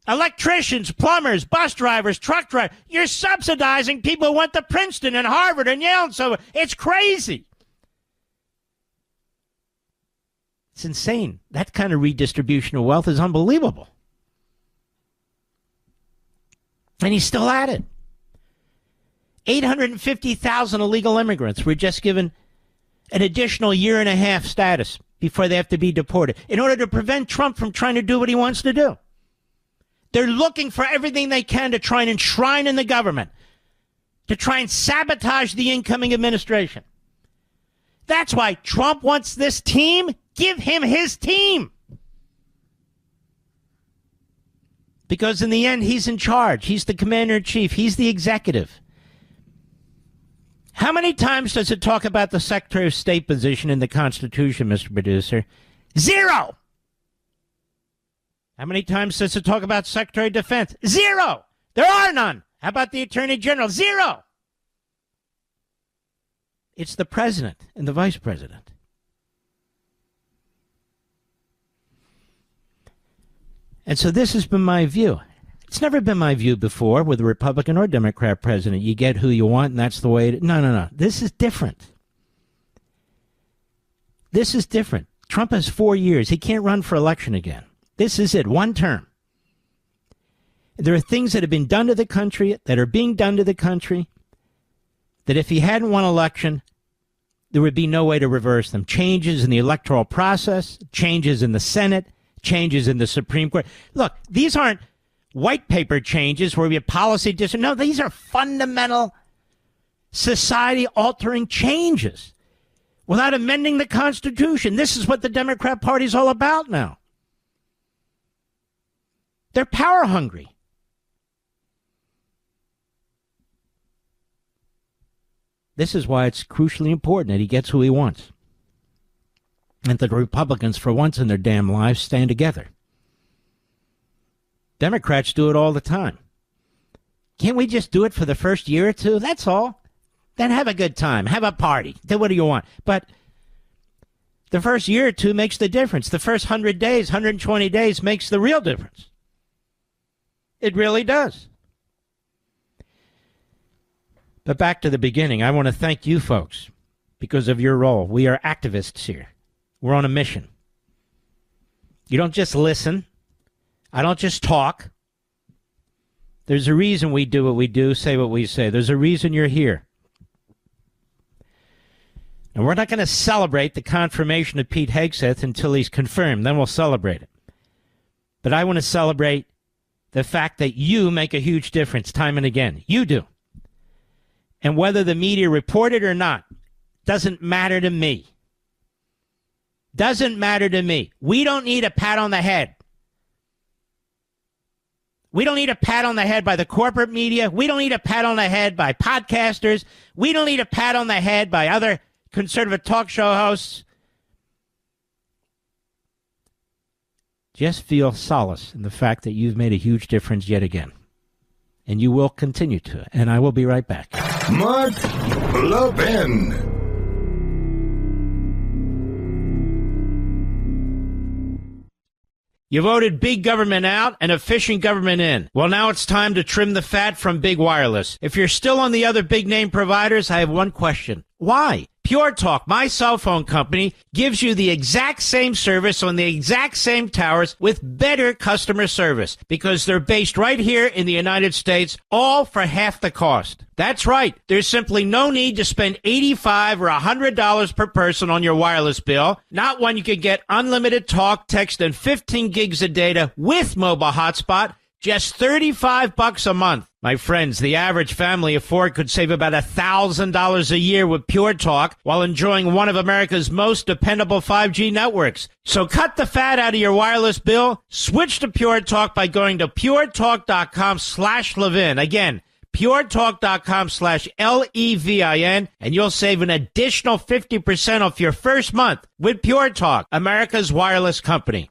electricians, plumbers, bus drivers, truck drivers, you're subsidizing people who went to Princeton and Harvard and Yale and so on. It's crazy. It's insane. That kind of redistribution of wealth is unbelievable. And he's still at it. 850,000 illegal immigrants were just given an additional year and a half status before they have to be deported in order to prevent Trump from trying to do what he wants to do. They're looking for everything they can to try and enshrine in the government, to try and sabotage the incoming administration. That's why Trump wants this team. Give him his team. Because in the end, he's in charge. He's the commander-in-chief. He's the executive. How many times does it talk about the Secretary of State position in the Constitution, Mr. Producer? 0. How many times does it talk about Secretary of Defense? 0. There are none. How about the Attorney General? 0. It's the president and the vice president. And so this has been my view. It's never been my view before with a Republican or Democrat president. You get who you want, and that's the way it is. No. This is different. This is different. Trump has 4 years. He can't run for election again. This is it, one term. There are things that have been done to the country, that are being done to the country, that if he hadn't won election, there would be no way to reverse them. Changes in the electoral process, changes in the Senate, changes in the Supreme Court. Look, these aren't white paper changes where we have policy decisions. No, these are fundamental society-altering changes without amending the Constitution. This is what the Democrat Party is all about now. They're power hungry. This is why it's crucially important that he gets who he wants. And that the Republicans, for once in their damn lives, stand together. Democrats do it all the time. Can't we just do it for the first year or two? That's all. Then have a good time. Have a party. Do what do you want. But the first year or two makes the difference. The first 100 days, 120 days makes the real difference. It really does. But back to the beginning, I want to thank you folks because of your role. We are activists here. We're on a mission. You don't just listen. I don't just talk. There's a reason we do what we do, say what we say. There's a reason you're here. And we're not going to celebrate the confirmation of Pete Hegseth until he's confirmed. Then we'll celebrate it. But I want to celebrate the fact that you make a huge difference time and again. You do. And whether the media report it or not doesn't matter to me. Doesn't matter to me. We don't need a pat on the head. We don't need a pat on the head by the corporate media. We don't need a pat on the head by podcasters. We don't need a pat on the head by other conservative talk show hosts. Just feel solace in the fact that you've made a huge difference yet again. And you will continue to. And I will be right back. Mark Levin. You voted big government out and efficient government in. Well, now it's time to trim the fat from big wireless. If you're still on the other big name providers, I have one question. Why? Pure Talk, my cell phone company, gives you the exact same service on the exact same towers with better customer service because they're based right here in the United States, all for half the cost. That's right. There's simply no need to spend $85 or $100 per person on your wireless bill, not when you could get unlimited talk, text, and 15 gigs of data with mobile hotspot, just $35 a month. My friends, the average family of four could save about $1,000 a year with Pure Talk while enjoying one of America's most dependable 5G networks. So cut the fat out of your wireless bill. Switch to Pure Talk by going to puretalk.com/Levin. Again, puretalk.com/Levin, and you'll save an additional 50% off your first month with Pure Talk, America's wireless company.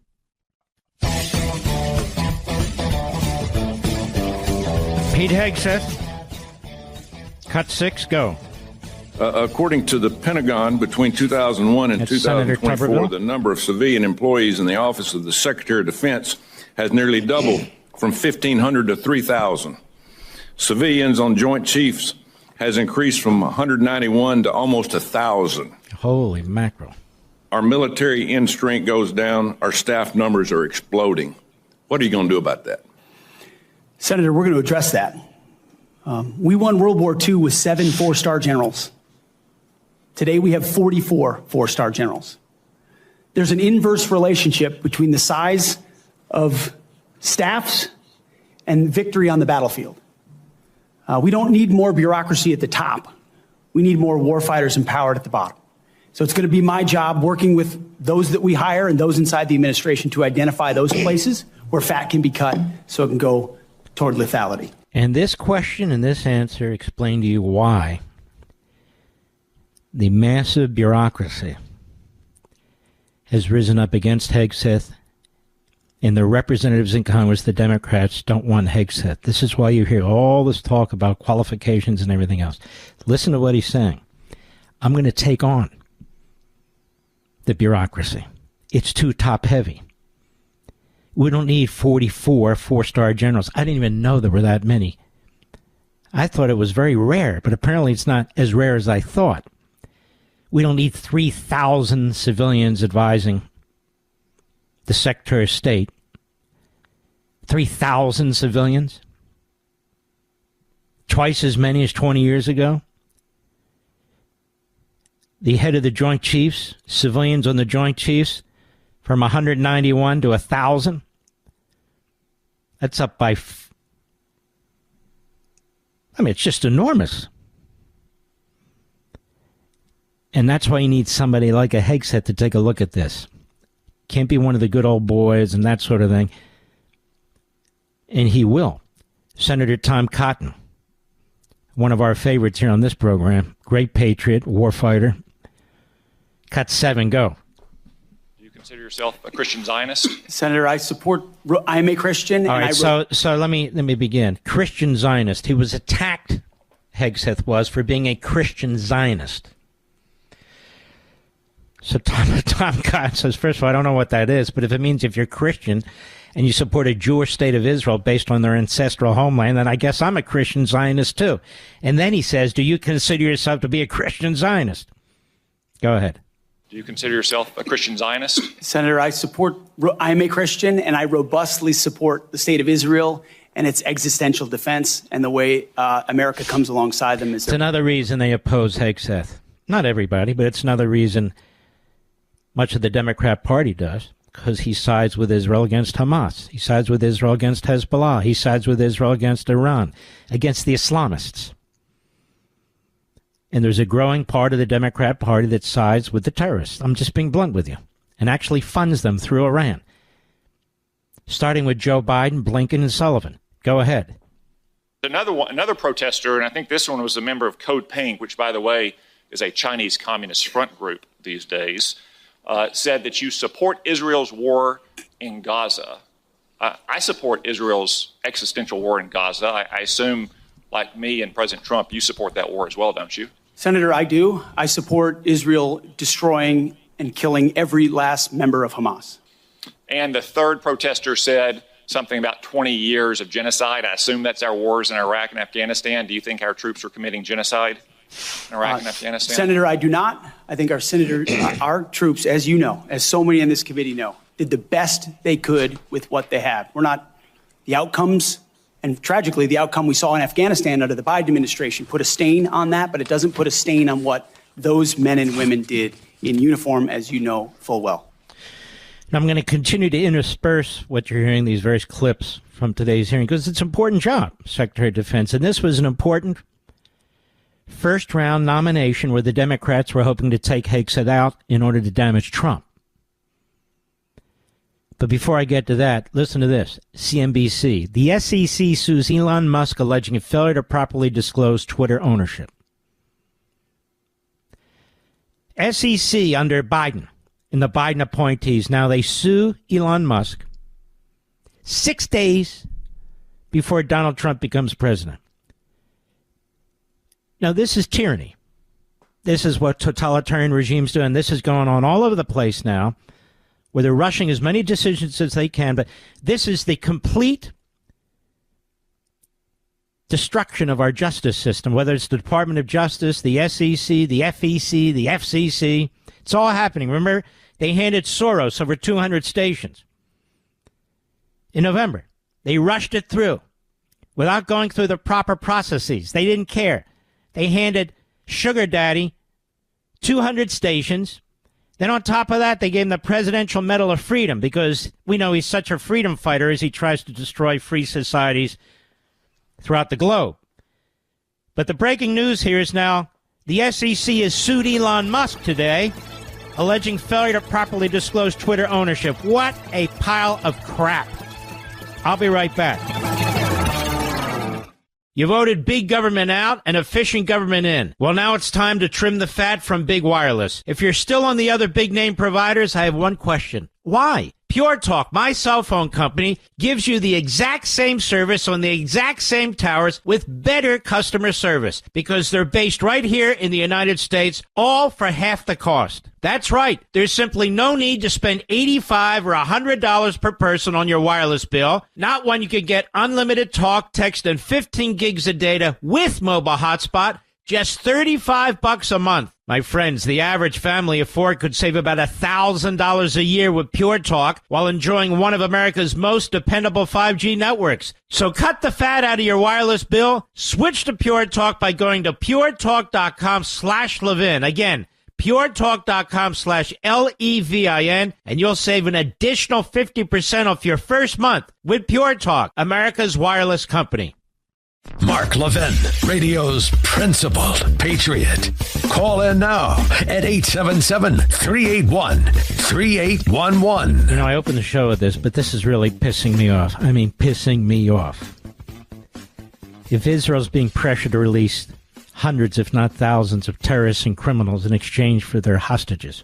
Pete Hegseth, cut 6, go. According to the Pentagon, between 2001 and 2024, the number of civilian employees in the Office of the Secretary of Defense has nearly doubled from 1,500 to 3,000. Civilians on Joint Chiefs has increased from 191 to almost 1,000. Holy mackerel. Our military end strength goes down. Our staff numbers are exploding. What are you going to do about that? Senator, we're going to address that. We won World War II with 7 four-star generals. Today we have 44 four-star generals. There's an inverse relationship between the size of staffs and victory on the battlefield. We don't need more bureaucracy at the top. We need more warfighters empowered at the bottom. So it's going to be my job working with those that we hire and those inside the administration to identify those places where fat can be cut so it can go toward lethality. And this question and this answer explain to you why the massive bureaucracy has risen up against Hegseth, and the representatives in Congress, the Democrats, don't want Hegseth. This is why you hear all this talk about qualifications and everything else. Listen to what he's saying. I'm going to take on the bureaucracy. It's too top-heavy. We don't need 44 four-star generals. I didn't even know there were that many. I thought it was very rare, but apparently it's not as rare as I thought. We don't need 3,000 civilians advising the Secretary of State. 3,000 civilians? Twice as many as 20 years ago? The head of the Joint Chiefs, civilians on the Joint Chiefs, from 191 to 1,000? That's up by... it's just enormous. And that's why you need somebody like a Hegseth to take a look at this. Can't be one of the good old boys and that sort of thing. And he will. Senator Tom Cotton, one of our favorites here on this program, great patriot, warfighter. Cut 7, go. Do you consider yourself a Christian Zionist? Senator, I'm a Christian. All right, so let me begin. Christian Zionist. He was attacked, Hegseth was, for being a Christian Zionist. So Tom Cotton says, first of all, I don't know what that is, but if it means if you're Christian and you support a Jewish state of Israel based on their ancestral homeland, then I guess I'm a Christian Zionist too. And then he says, do you consider yourself to be a Christian Zionist? Go ahead. Do you consider yourself a Christian Zionist? Senator, I'm a Christian, and I robustly support the state of Israel and its existential defense and the way America comes alongside them. It's another reason they oppose Hegseth. Not everybody, but it's another reason much of the Democrat Party does, because he sides with Israel against Hamas. He sides with Israel against Hezbollah. He sides with Israel against Iran, against the Islamists. And there's a growing part of the Democrat Party that sides with the terrorists. I'm just being blunt with you. And actually funds them through Iran. Starting with Joe Biden, Blinken, and Sullivan. Go ahead. Another protester, and I think this one was a member of Code Pink, which, by the way, is a Chinese communist front group these days, said that you support Israel's war in Gaza. I support Israel's existential war in Gaza. I assume, like me and President Trump, you support that war as well, don't you? Senator, I do. I support Israel destroying and killing every last member of Hamas. And the third protester said something about 20 years of genocide. I assume that's our wars in Iraq and Afghanistan. Do you think our troops are committing genocide in Iraq and Afghanistan? Senator, I do not. I think our troops, as you know, as so many in this committee know, did the best they could with what they have. We're not the outcomes, and tragically, the outcome we saw in Afghanistan under the Biden administration put a stain on that, but it doesn't put a stain on what those men and women did in uniform, as you know full well. And I'm going to continue to intersperse what you're hearing, these various clips from today's hearing, because it's an important job, Secretary of Defense. And this was an important first-round nomination where the Democrats were hoping to take Hegseth out in order to damage Trump. But before I get to that, listen to this. CNBC. The SEC sues Elon Musk alleging a failure to properly disclose Twitter ownership. SEC under Biden. In the Biden appointees. Now they sue Elon Musk 6 days before Donald Trump becomes president. Now this is tyranny. This is what totalitarian regimes do, and this is going on all over the place now, where they're rushing as many decisions as they can, but this is the complete destruction of our justice system, whether it's the Department of Justice, the SEC, the FEC, the FCC. It's all happening. Remember, they handed Soros over 200 stations in November. They rushed it through without going through the proper processes. They didn't care. They handed Sugar Daddy 200 stations. Then on top of that, they gave him the Presidential Medal of Freedom because we know he's such a freedom fighter as he tries to destroy free societies throughout the globe. But the breaking news here is now the SEC has sued Elon Musk today, alleging failure to properly disclose Twitter ownership. What a pile of crap. I'll be right back. You voted big government out and efficient government in. Well, now it's time to trim the fat from big wireless. If you're still on the other big name providers, I have one question. Why? Pure Talk, my cell phone company, gives you the exact same service on the exact same towers with better customer service because they're based right here in the United States, all for half the cost. That's right. There's simply no need to spend $85 or $100 per person on your wireless bill, not when you can get unlimited talk, text, and 15 gigs of data with mobile hotspot, just $35 a month. My friends, the average family of four could save about $1,000 a year with Pure Talk while enjoying one of America's most dependable 5G networks. So cut the fat out of your wireless bill. Switch to Pure Talk by going to puretalk.com/Levin. Again, puretalk.com/Levin, and you'll save an additional 50% off your first month with Pure Talk, America's wireless company. Mark Levin, radio's principled patriot. Call in now at 877-381-3811. You know, I opened the show with this, but this is really pissing me off. I mean, pissing me off. If Israel's being pressured to release hundreds, if not thousands, of terrorists and criminals in exchange for their hostages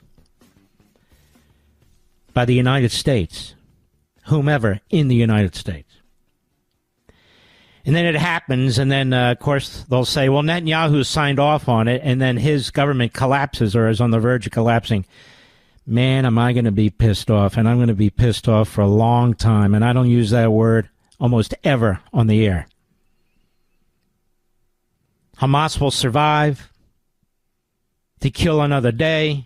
by the United States, whomever in the United States, and then it happens, and then, of course, they'll say, well, Netanyahu signed off on it, and then his government collapses or is on the verge of collapsing. Man, am I going to be pissed off, and I'm going to be pissed off for a long time, and I don't use that word almost ever on the air. Hamas will survive to kill another day.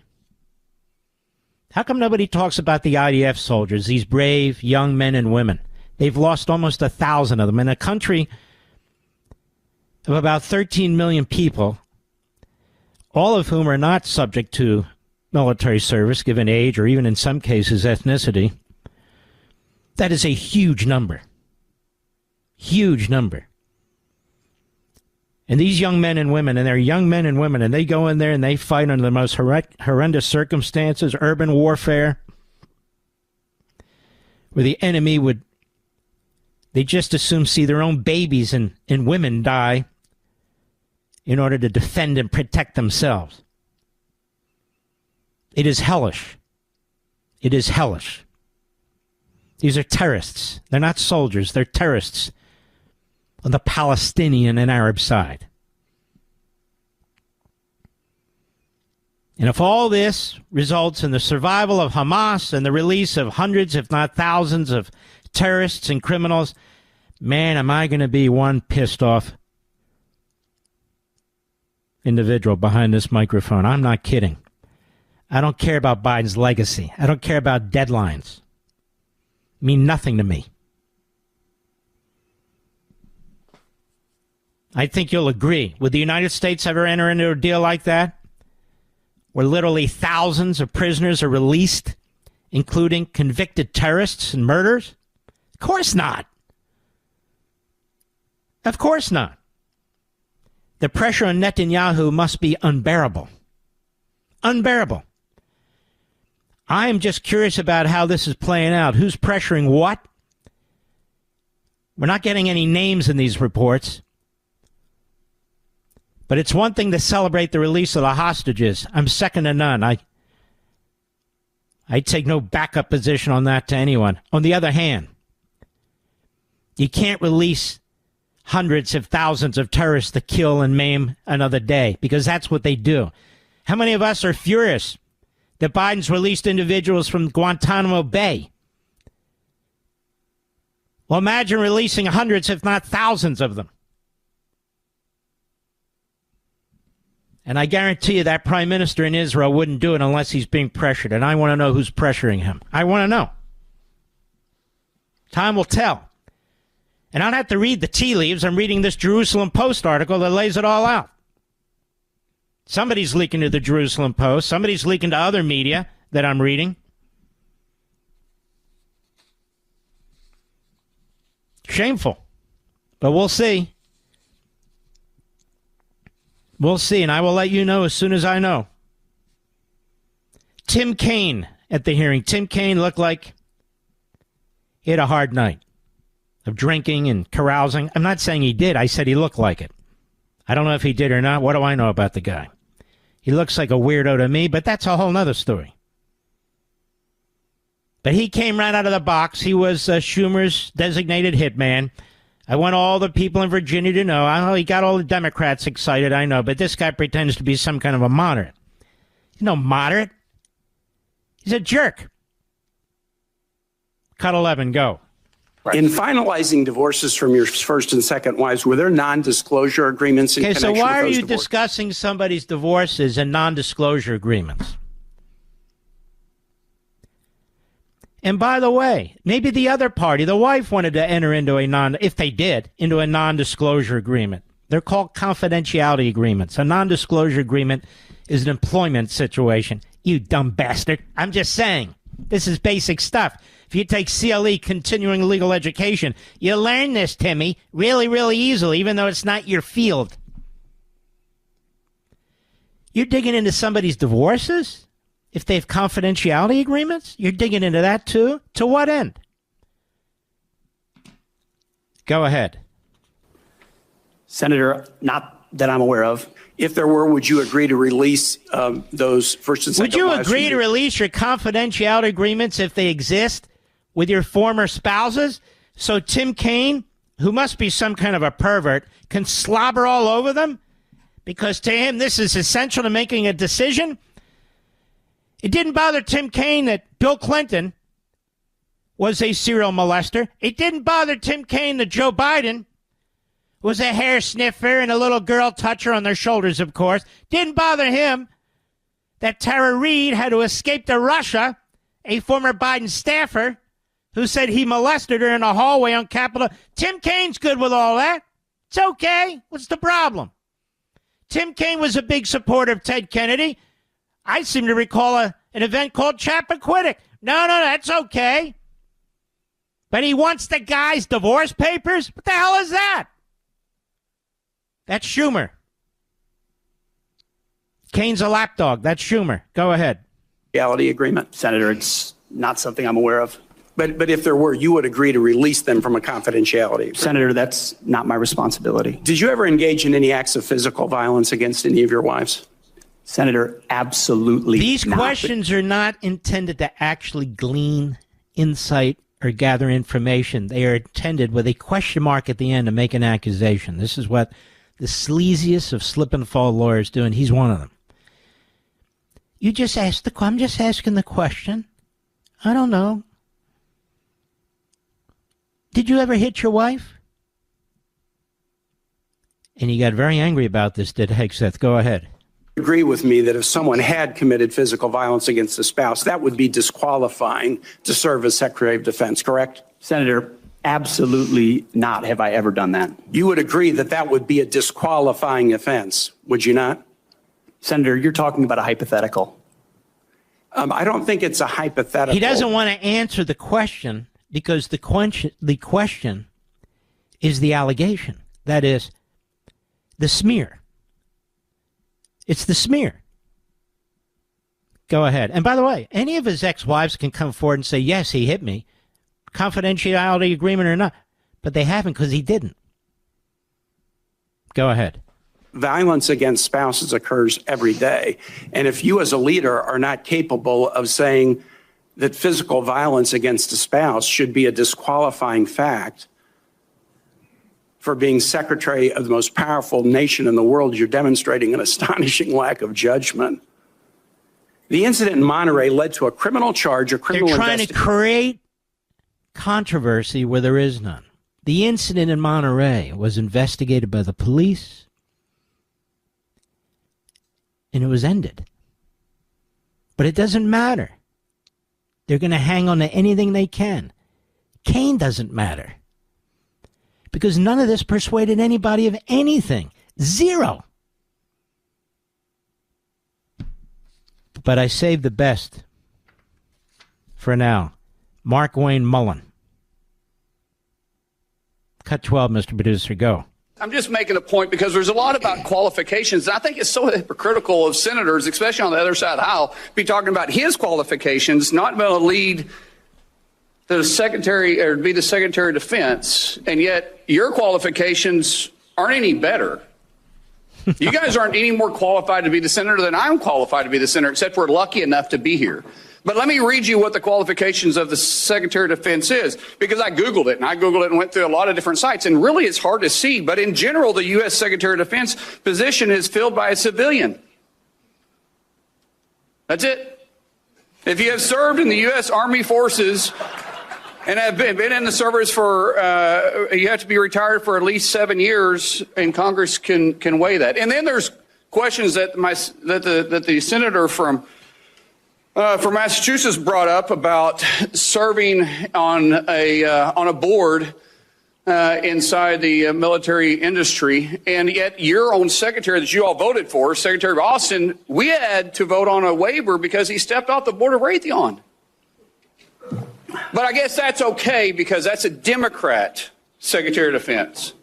How come nobody talks about the IDF soldiers, these brave young men and women? They've lost almost 1,000 of them in a country of about 13 million people, all of whom are not subject to military service, given age or even in some cases ethnicity. That is a huge number. Huge number. And these young men and women, and they're young men and women, and they go in there and they fight under the most horrendous circumstances, urban warfare, where the enemy would They just as soon see their own babies and women die in order to defend and protect themselves. It is hellish. It is hellish. These are terrorists. They're not soldiers. They're terrorists on the Palestinian and Arab side. And if all this results in the survival of Hamas and the release of hundreds, if not thousands, of terrorists and criminals, man, am I going to be one pissed off individual behind this microphone. I'm not kidding. I don't care about Biden's legacy. I don't care about deadlines. Mean nothing to me. I think you'll agree. Would the United States ever enter into a deal like that, where literally thousands of prisoners are released, including convicted terrorists and murderers? Of course not. Of course not. The pressure on Netanyahu must be unbearable. Unbearable. I am just curious about how this is playing out. Who's pressuring what? We're not getting any names in these reports. But it's one thing to celebrate the release of the hostages. I'm second to none. I take no backup position on that to anyone. On the other hand, you can't release hundreds of thousands of terrorists to kill and maim another day, because that's what they do. How many of us are furious that Biden's released individuals from Guantanamo Bay? Well, imagine releasing hundreds, if not thousands of them. And I guarantee you that prime minister in Israel wouldn't do it unless he's being pressured. And I want to know who's pressuring him. I want to know. Time will tell. And I don't have to read the tea leaves. I'm reading this Jerusalem Post article that lays it all out. Somebody's leaking to the Jerusalem Post. Somebody's leaking to other media that I'm reading. Shameful. But we'll see. We'll see, and I will let you know as soon as I know. Tim Kaine at the hearing. Tim Kaine looked like he had a hard night of drinking and carousing. I'm not saying he did. I said he looked like it. I don't know if he did or not. What do I know about the guy? He looks like a weirdo to me, but that's a whole nother story. But he came right out of the box. He was Schumer's designated hitman. I want all the people in Virginia to know. I know he got all the Democrats excited, I know, but this guy pretends to be some kind of a moderate. He's no moderate. He's a jerk. Cut 11, go. In finalizing divorces from your first and second wives, were there non-disclosure agreements in connection with those so why are you divorces? discussing somebody's divorces and non-disclosure agreements? And by the way, maybe the other party, the wife, wanted to enter into a non-disclosure agreement. They're called confidentiality agreements. A non-disclosure agreement is an employment situation. You dumb bastard. I'm just saying. This is basic stuff. If you take CLE, continuing legal education, you learn this, Timmy, really, really easily, even though it's not your field. You're digging into somebody's divorces? If they have confidentiality agreements, you're digging into that too? To what end? Go ahead. Senator, not that I'm aware of. If there were, would you agree to release those first and second wives? Would you agree to release your confidentiality agreements if they exist with your former spouses? So Tim Kaine, who must be some kind of a pervert, can slobber all over them? Because to him, this is essential to making a decision? It didn't bother Tim Kaine that Bill Clinton was a serial molester. It didn't bother Tim Kaine that Joe Biden was a hair sniffer and a little girl toucher on their shoulders, of course. Didn't bother him that Tara Reid had to escape to Russia, a former Biden staffer who said he molested her in a hallway on Capitol. Tim Kaine's good with all that. It's okay. What's the problem? Tim Kaine was a big supporter of Ted Kennedy. I seem to recall an event called Chappaquiddick. No, that's okay. But he wants the guy's divorce papers? What the hell is that? That's Schumer. Kaine's a lapdog. That's Schumer. Go ahead. Reality agreement, Senator. It's not something I'm aware of. But if there were, you would agree to release them from a confidentiality agreement. Senator, that's not my responsibility. Did you ever engage in any acts of physical violence against any of your wives? Senator, absolutely These not. questions are not intended to actually glean insight or gather information. They are intended with a question mark at the end to make an accusation. This is what the sleaziest of slip and fall lawyers do, and he's one of them. You just ask I'm just asking the question. I don't know. Did you ever hit your wife? And he got very angry about this, did Hegseth. Go ahead. Agree with me that if someone had committed physical violence against a spouse, that would be disqualifying to serve as Secretary of Defense, correct? Senator, absolutely not have I ever done that. You would agree that that would be a disqualifying offense, would you not? Senator, you're talking about a hypothetical. I don't think it's a hypothetical. He doesn't want to answer the question because the question is the allegation. That is, the smear. It's the smear. Go ahead. And by the way, any of his ex-wives can come forward and say, yes, he hit me, confidentiality agreement or not. But they haven't because he didn't. Go ahead. Violence against spouses occurs every day. And if you as a leader are not capable of saying that physical violence against a spouse should be a disqualifying fact for being secretary of the most powerful nation in the world, you're demonstrating an astonishing lack of judgment. The incident in Monterey led to a criminal charge, a criminal investigation. They're trying to create controversy where there is none. The incident in Monterey was investigated by the police, and it was ended. But it doesn't matter. They're going to hang on to anything they can. Kane doesn't matter. Because none of this persuaded anybody of anything. Zero. But I saved the best for now. Mark Wayne Mullen. Cut 12, Mr. Producer. Go. I'm just making a point because there's a lot about qualifications. And I think it's so hypocritical of senators, especially on the other side of the aisle, be talking about his qualifications, not being able to lead the secretary or be the Secretary of Defense, and yet your qualifications aren't any better. You guys aren't any more qualified to be the senator than I'm qualified to be the senator, except we're lucky enough to be here. But let me read you what the qualifications of the Secretary of Defense is, because I Googled it, and went through a lot of different sites, and really it's hard to see. But in general, the U.S. Secretary of Defense position is filled by a civilian. That's it. If you have served in the U.S. Army Forces and have been in the service for, you have to be retired for at least 7 years, and Congress can weigh that. And then there's questions that the senator from Massachusetts brought up about serving on a board inside the military industry, and yet your own secretary that you all voted for, Secretary of Austin, we had to vote on a waiver because he stepped off the board of Raytheon. But I guess that's okay because that's a Democrat Secretary of Defense.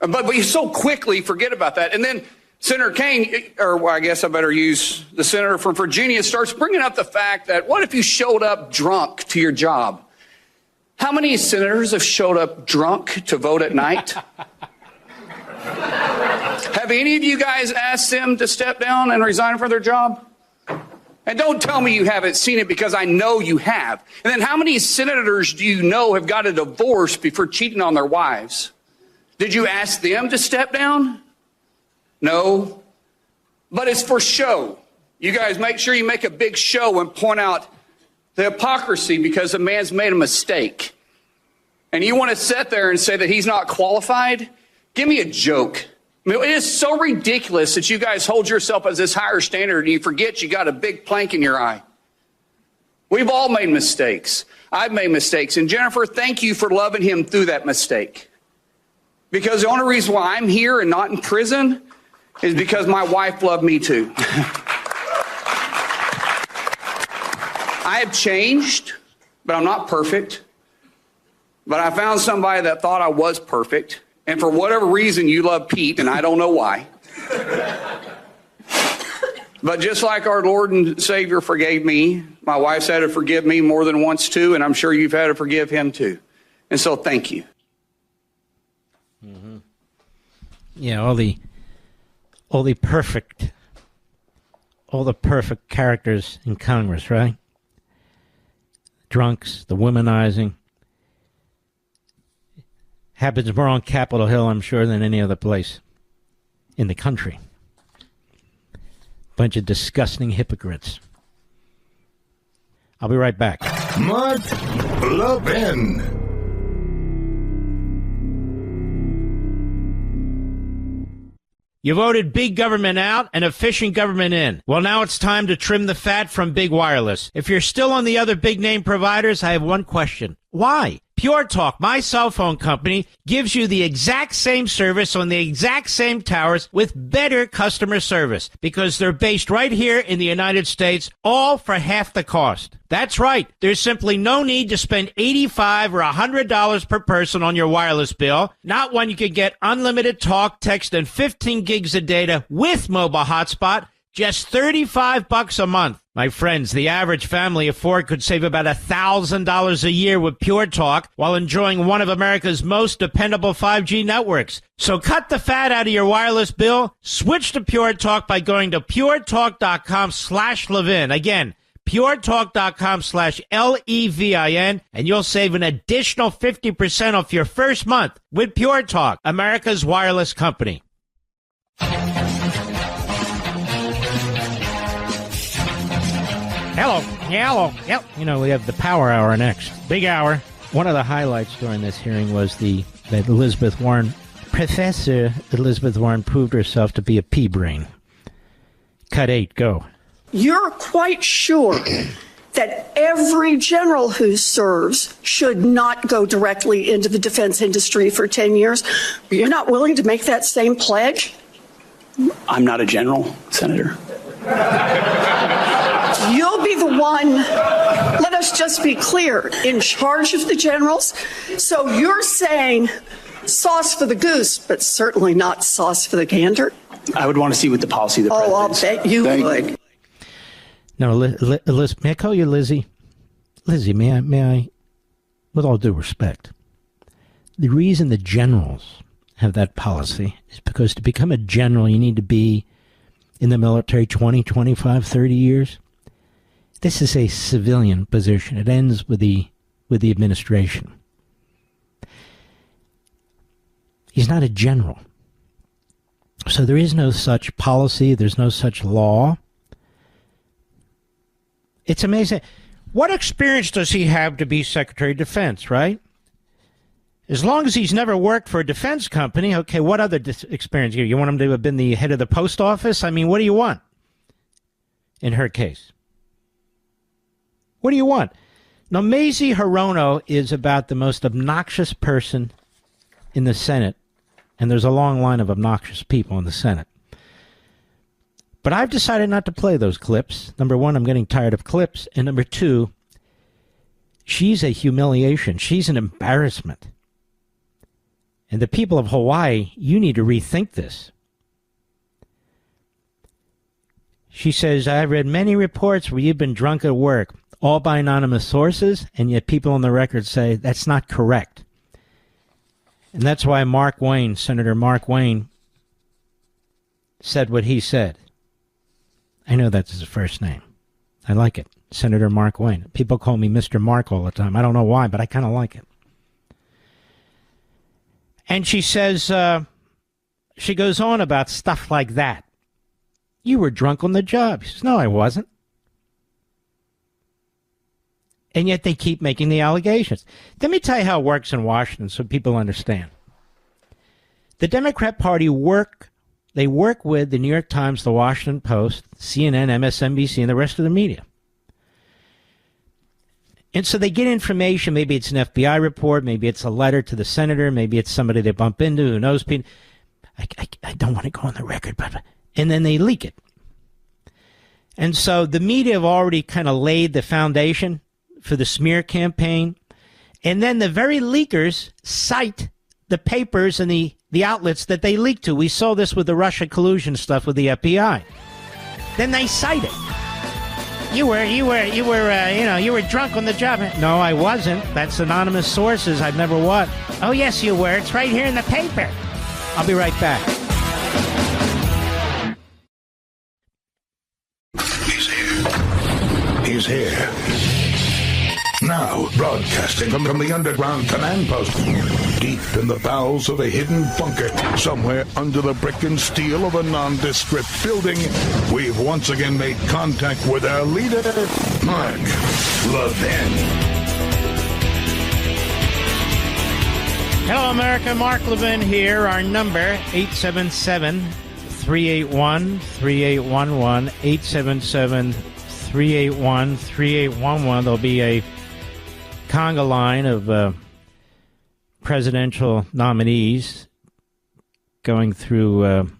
But you so quickly forget about that. And then Senator Kane, or I guess I better use the senator from Virginia, starts bringing up the fact that what if you showed up drunk to your job? How many senators have showed up drunk to vote at night? Have any of you guys asked them to step down and resign from their job? And don't tell me you haven't seen it, because I know you have. And then how many senators do you know have got a divorce before cheating on their wives? Did you ask them to step down? No. But it's for show. You guys make sure you make a big show and point out the hypocrisy because a man's made a mistake. And you want to sit there and say that he's not qualified? Give me a joke. I mean, it is so ridiculous that you guys hold yourself as this higher standard and you forget you got a big plank in your eye. We've all made mistakes. I've made mistakes. And Jennifer, thank you for loving him through that mistake. Because the only reason why I'm here and not in prison is because my wife loved me too. I have changed, but I'm not perfect. But I found somebody that thought I was perfect. And for whatever reason, you love Pete, and I don't know why. But just like our Lord and Savior forgave me, my wife's had to forgive me more than once too, and I'm sure you've had to forgive him too. And so thank you. Mm-hmm. Yeah, all the perfect characters in Congress, right? Drunks, the womanizing. Happens more on Capitol Hill, I'm sure, than any other place in the country. Bunch of disgusting hypocrites. I'll be right back. Mark Levin. You voted big government out and efficient government in. Well, now it's time to trim the fat from big wireless. If you're still on the other big name providers, I have one question. Why? Pure Talk, my cell phone company, gives you the exact same service on the exact same towers with better customer service because they're based right here in the United States, all for half the cost. That's right. There's simply no need to spend $85 or $100 per person on your wireless bill, not when you can get unlimited talk, text, and 15 gigs of data with mobile hotspot, just $35 a month. My friends, the average family of four could save about $1,000 a year with Pure Talk while enjoying one of America's most dependable 5G networks. So cut the fat out of your wireless bill. Switch to Pure Talk by going to puretalk.com/Levin. Again, puretalk.com/Levin, and you'll save an additional 50% off your first month with Pure Talk, America's wireless company. Hello. Yep. You know, we have the Power Hour next. Big hour. One of the highlights during this hearing was that Professor Elizabeth Warren proved herself to be a pea brain. Cut 8, go. You're quite sure that every general who serves should not go directly into the defense industry for 10 years? But you're not willing to make that same pledge? I'm not a general, Senator. You'll be the one, let us just be clear, in charge of the generals. So you're saying sauce for the goose, but certainly not sauce for the gander? I would want to see what the policy of the president I'll bet you would. No, Liz, may I call you Lizzie? Lizzie, may I, with all due respect, the reason the generals have that policy is because to become a general, you need to be in the military 20, 25, 30 years. This is a civilian position. It ends with the administration. He's not a general. So there is no such policy. There's no such law. It's amazing. What experience does he have to be Secretary of Defense, right? As long as he's never worked for a defense company, okay, what other experience? You want him to have been the head of the post office? I mean, what do you want in her case? What do you want? Now, Mazie Hirono is about the most obnoxious person in the Senate, and there's a long line of obnoxious people in the Senate. But I've decided not to play those clips. Number one, I'm getting tired of clips. And number two, she's a humiliation. She's an embarrassment. And the people of Hawaii, you need to rethink this. She says, I've read many reports where you've been drunk at work, all by anonymous sources, and yet people on the record say that's not correct. And that's why Mark Wayne, Senator Mark Wayne, said what he said. I know that's his first name. I like it. Senator Mark Wayne. People call me Mr. Mark all the time. I don't know why, but I kind of like it. And she says, she goes on about stuff like that. You were drunk on the job. She says, no, I wasn't. And yet they keep making the allegations. Let me tell you how it works in Washington so people understand. The Democrat Party work with the New York Times, the Washington Post, CNN, MSNBC, and the rest of the media. And so they get information. Maybe it's an FBI report. Maybe it's a letter to the senator. Maybe it's somebody they bump into who knows people. I don't want to go on the record, but and then they leak it. And so the media have already kind of laid the foundation for the smear campaign. And then the very leakers cite the papers and the outlets that they leaked to. We saw this with the Russia collusion stuff with the FBI. Then they cite it. You were drunk on the job. No, I wasn't. That's anonymous sources. I've never what? Oh, yes, you were. It's right here in the paper. I'll be right back. He's here. Now, broadcasting from the underground command post, deep in the bowels of a hidden bunker, somewhere under the brick and steel of a nondescript building, we've once again made contact with our leader, Mark Levin. Hello, America. Mark Levin here. Our number, 877-381-3811, 877-381-3811. There'll be a conga line of presidential nominees going through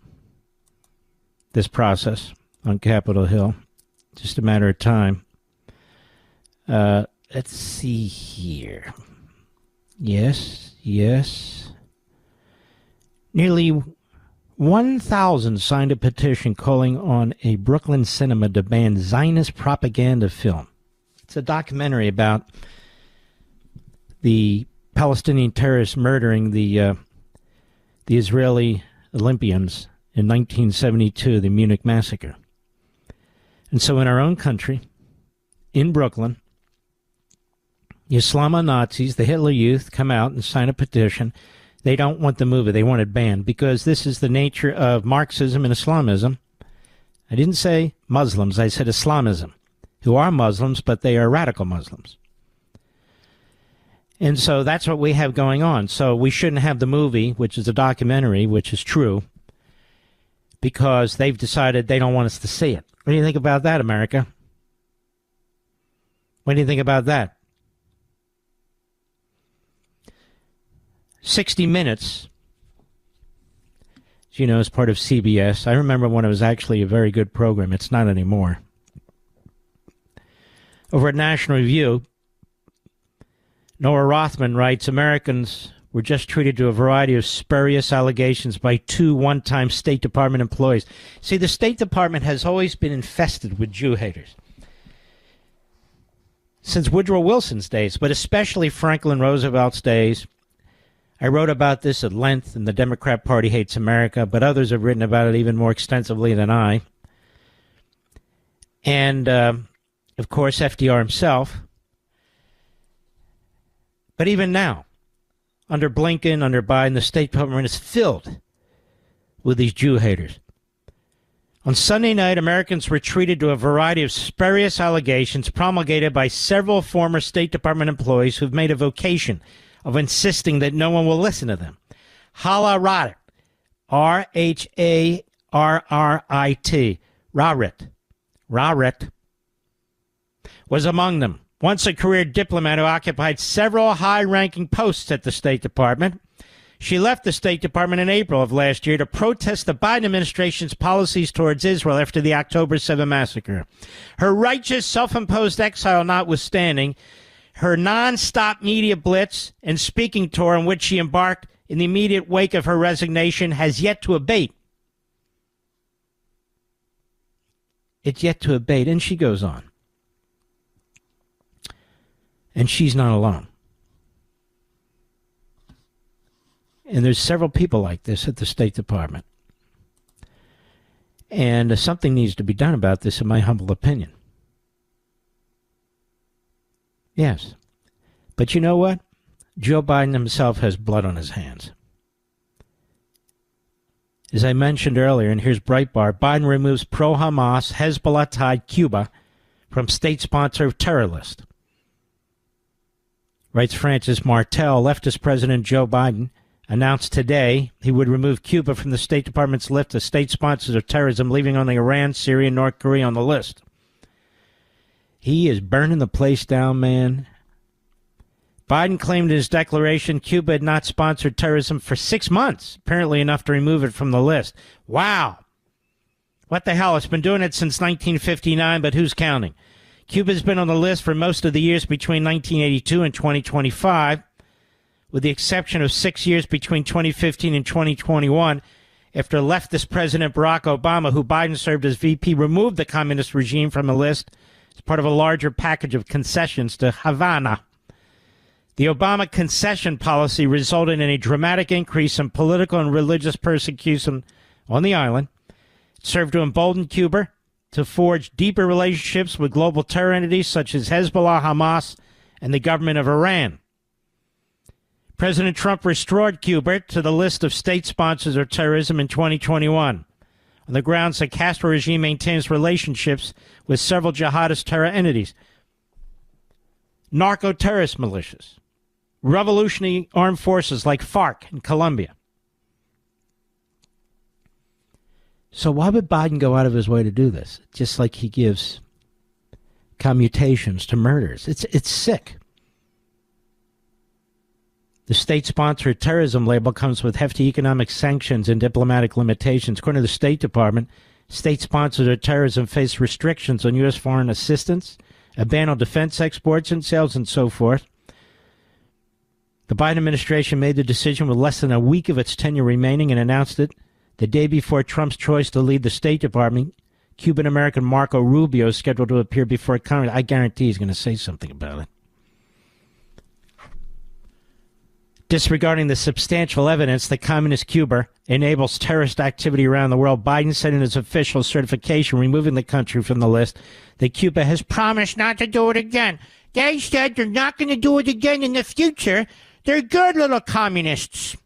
this process on Capitol Hill. Just a matter of time. Let's see here. Yes. Nearly 1,000 signed a petition calling on a Brooklyn cinema to ban Zionist propaganda film. It's a documentary about the Palestinian terrorists murdering the Israeli Olympians in 1972, the Munich massacre. And so in our own country, in Brooklyn, the Islamo Nazis, the Hitler Youth, come out and sign a petition. They don't want the movie. They want it banned because this is the nature of Marxism and Islamism. I didn't say Muslims. I said Islamism, who are Muslims, but they are radical Muslims. And so that's what we have going on. So we shouldn't have the movie, which is a documentary, which is true, because they've decided they don't want us to see it. What do you think about that, America? What do you think about that? 60 Minutes, as you know, is part of CBS. I remember when it was actually a very good program. It's not anymore. Over at National Review, Noah Rothman writes, Americans were just treated to a variety of spurious allegations by two one-time State Department employees. See, the State Department has always been infested with Jew haters. Since Woodrow Wilson's days, but especially Franklin Roosevelt's days. I wrote about this at length in The Democrat Party Hates America, but others have written about it even more extensively than I. And, of course, FDR himself. But even now, under Blinken, under Biden, the State Department is filled with these Jew haters. On Sunday night, Americans were treated to a variety of spurious allegations promulgated by several former State Department employees who've made a vocation of insisting that no one will listen to them. Hala Rarit, R-H-A-R-R-I-T, Rarit, was among them. Once a career diplomat who occupied several high-ranking posts at the State Department, she left the State Department in April of last year to protest the Biden administration's policies towards Israel after the October 7 massacre. Her righteous, self-imposed exile notwithstanding, her non-stop media blitz and speaking tour on which she embarked in the immediate wake of her resignation has yet to abate. It's yet to abate, and she goes on. And she's not alone. And there's several people like this at the State Department. And something needs to be done about this, in my humble opinion. Yes. But you know what? Joe Biden himself has blood on his hands. As I mentioned earlier, and here's Breitbart, Biden removes pro-Hamas, Hezbollah-tied Cuba from state sponsor of terror list. Writes Francis Martel, leftist President Joe Biden announced today he would remove Cuba from the State Department's list of state sponsors of terrorism, leaving only Iran, Syria, and North Korea on the list. He is burning the place down, man. Biden claimed in his declaration Cuba had not sponsored terrorism for 6 months, apparently enough to remove it from the list. Wow. What the hell? It's been doing it since 1959, but who's counting? Cuba's been on the list for most of the years between 1982 and 2025, with the exception of 6 years between 2015 and 2021. after leftist President Barack Obama, who Biden served as VP, removed the communist regime from the list as part of a larger package of concessions to Havana. The Obama concession policy resulted in a dramatic increase in political and religious persecution on the island. It served to embolden Cuba to forge deeper relationships with global terror entities such as Hezbollah, Hamas, and the government of Iran. President Trump restored Cuba to the list of state sponsors of terrorism in 2021 on the grounds the Castro regime maintains relationships with several jihadist terror entities, narco-terrorist militias, revolutionary armed forces like FARC in Colombia. So why would Biden go out of his way to do this? Just like he gives commutations to murders. It's sick. The state-sponsored terrorism label comes with hefty economic sanctions and diplomatic limitations. According to the State Department, state-sponsored of terrorism face restrictions on U.S. foreign assistance, a ban on defense exports and sales, and so forth. The Biden administration made the decision with less than a week of its tenure remaining and announced it the day before Trump's choice to lead the State Department. Cuban-American Marco Rubio is scheduled to appear before Congress. I guarantee he's going to say something about it. Disregarding the substantial evidence that communist Cuba enables terrorist activity around the world, Biden said in his official certification removing the country from the list that Cuba has promised not to do it again. They said they're not going to do it again in the future. They're good little communists.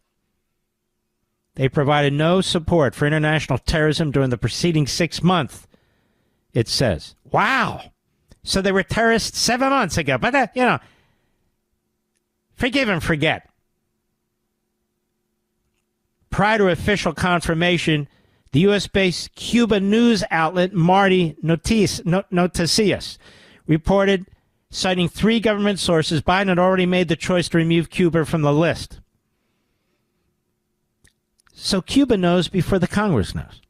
They provided no support for international terrorism during the preceding 6 months, it says. Wow. So they were terrorists 7 months ago. But, forgive and forget. Prior to official confirmation, the U.S.-based Cuba news outlet Marty Noticias reported, citing 3 government sources, Biden had already made the choice to remove Cuba from the list. So Cuba knows before the Congress knows.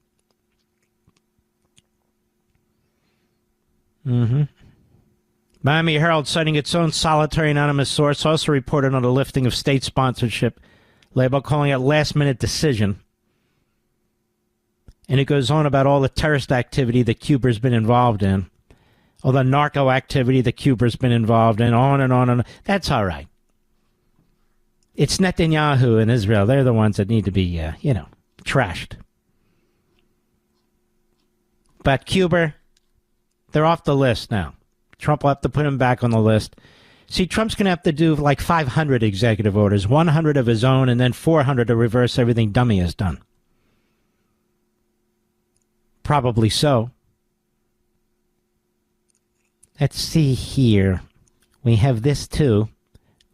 Miami Herald, citing its own solitary anonymous source, also reported on the lifting of state sponsorship label, calling it last-minute decision. And it goes on about all the terrorist activity that Cuba's been involved in, all the narco activity that Cuba's been involved in, on and on and on. That's all right. It's Netanyahu and Israel. They're the ones that need to be, trashed. But Cuba, they're off the list now. Trump will have to put them back on the list. See, Trump's going to have to do like 500 executive orders, 100 of his own, and then 400 to reverse everything dummy has done. Probably so. Let's see here. We have this, too.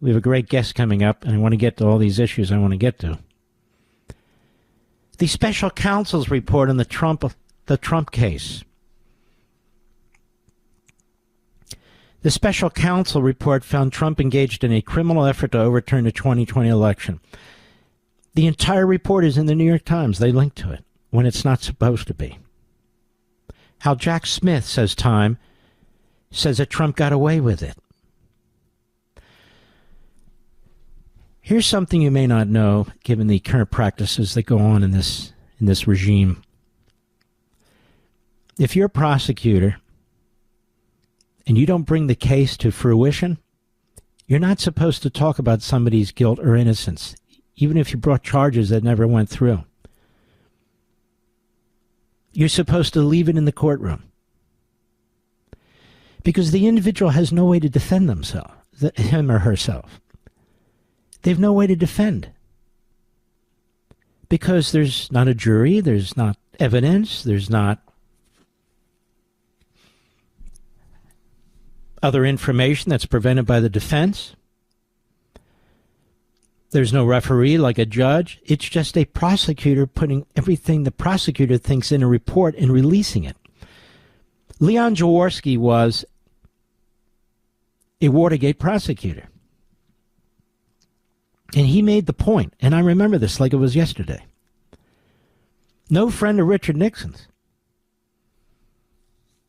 We have a great guest coming up, and I want to get to all these issues I want to get to. The special counsel's report on the Trump case. The special counsel report found Trump engaged in a criminal effort to overturn the 2020 election. The entire report is in the New York Times. They link to it when it's not supposed to be. How Jack Smith, says Time, says that Trump got away with it. Here's something you may not know, given the current practices that go on in this regime. If you're a prosecutor and you don't bring the case to fruition, you're not supposed to talk about somebody's guilt or innocence, even if you brought charges that never went through. You're supposed to leave it in the courtroom. Because the individual has no way to defend themselves, him or herself. They have no way to defend. Because there's not a jury, there's not evidence, there's not other information that's prevented by the defense. There's no referee like a judge. It's just a prosecutor putting everything the prosecutor thinks in a report and releasing it. Leon Jaworski was a Watergate prosecutor. And he made the point, and I remember this like it was yesterday. No friend of Richard Nixon's.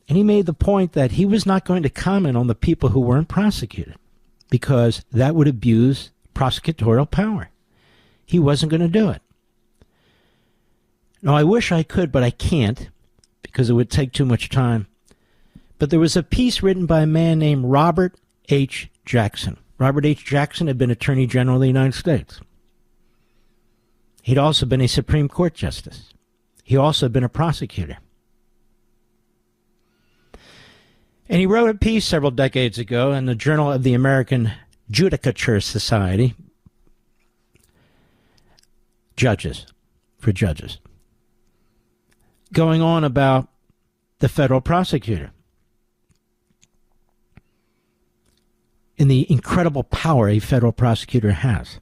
And he made the point that he was not going to comment on the people who weren't prosecuted because that would abuse prosecutorial power. He wasn't going to do it. No, I wish I could, but I can't because it would take too much time. But there was a piece written by a man named Robert H. Jackson. Robert H. Jackson had been Attorney General of the United States. He'd also been a Supreme Court justice. He also had been a prosecutor. And he wrote a piece several decades ago in the Journal of the American Judicature Society, for judges, going on about the federal prosecutor and the incredible power a federal prosecutor has.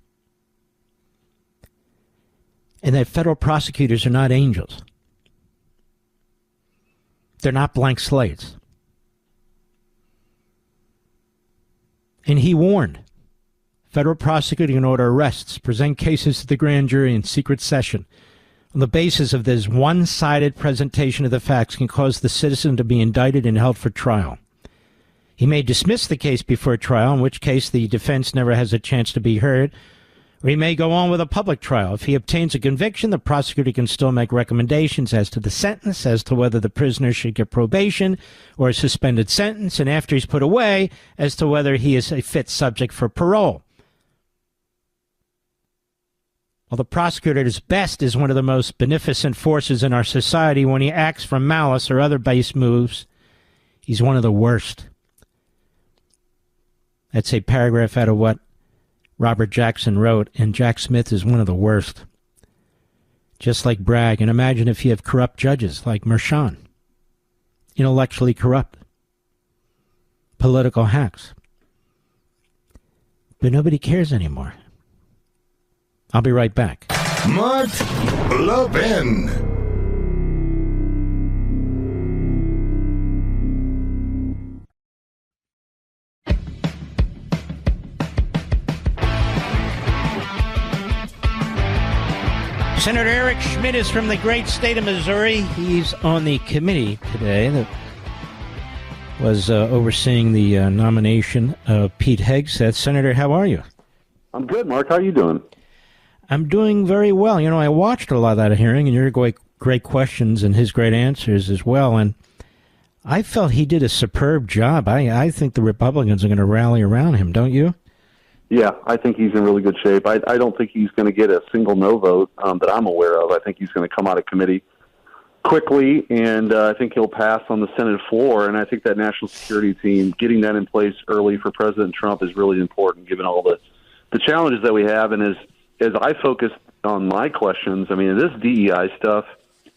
And that federal prosecutors are not angels. They're not blank slates. And he warned, federal prosecuting can order arrests, present cases to the grand jury in secret session. On the basis of this one-sided presentation of the facts can cause the citizen to be indicted and held for trial. He may dismiss the case before trial, in which case the defense never has a chance to be heard, or he may go on with a public trial. If he obtains a conviction, the prosecutor can still make recommendations as to the sentence, as to whether the prisoner should get probation or a suspended sentence, and after he's put away, as to whether he is a fit subject for parole. While the prosecutor at his best is one of the most beneficent forces in our society, when he acts from malice or other base moves, he's one of the worst. That's a paragraph out of what Robert Jackson wrote, and Jack Smith is one of the worst. Just like Bragg. And imagine if you have corrupt judges like Merchan. Intellectually corrupt. Political hacks. But nobody cares anymore. I'll be right back. Mark Levin. Senator Eric Schmitt is from the great state of Missouri. He's on the committee today that was overseeing the nomination of Pete Hegseth. Senator, how are you? I'm good, Mark. How are you doing? I'm doing very well. You know, I watched a lot of that hearing, and your great questions and his great answers as well, and I felt he did a superb job. I think the Republicans are going to rally around him, don't you? Yeah, I think he's in really good shape. I don't think he's going to get a single no vote that I'm aware of. I think he's going to come out of committee quickly, and I think he'll pass on the Senate floor. And I think that national security team, getting that in place early for President Trump is really important, given all the challenges that we have. And as I focus on my questions, I mean, this DEI stuff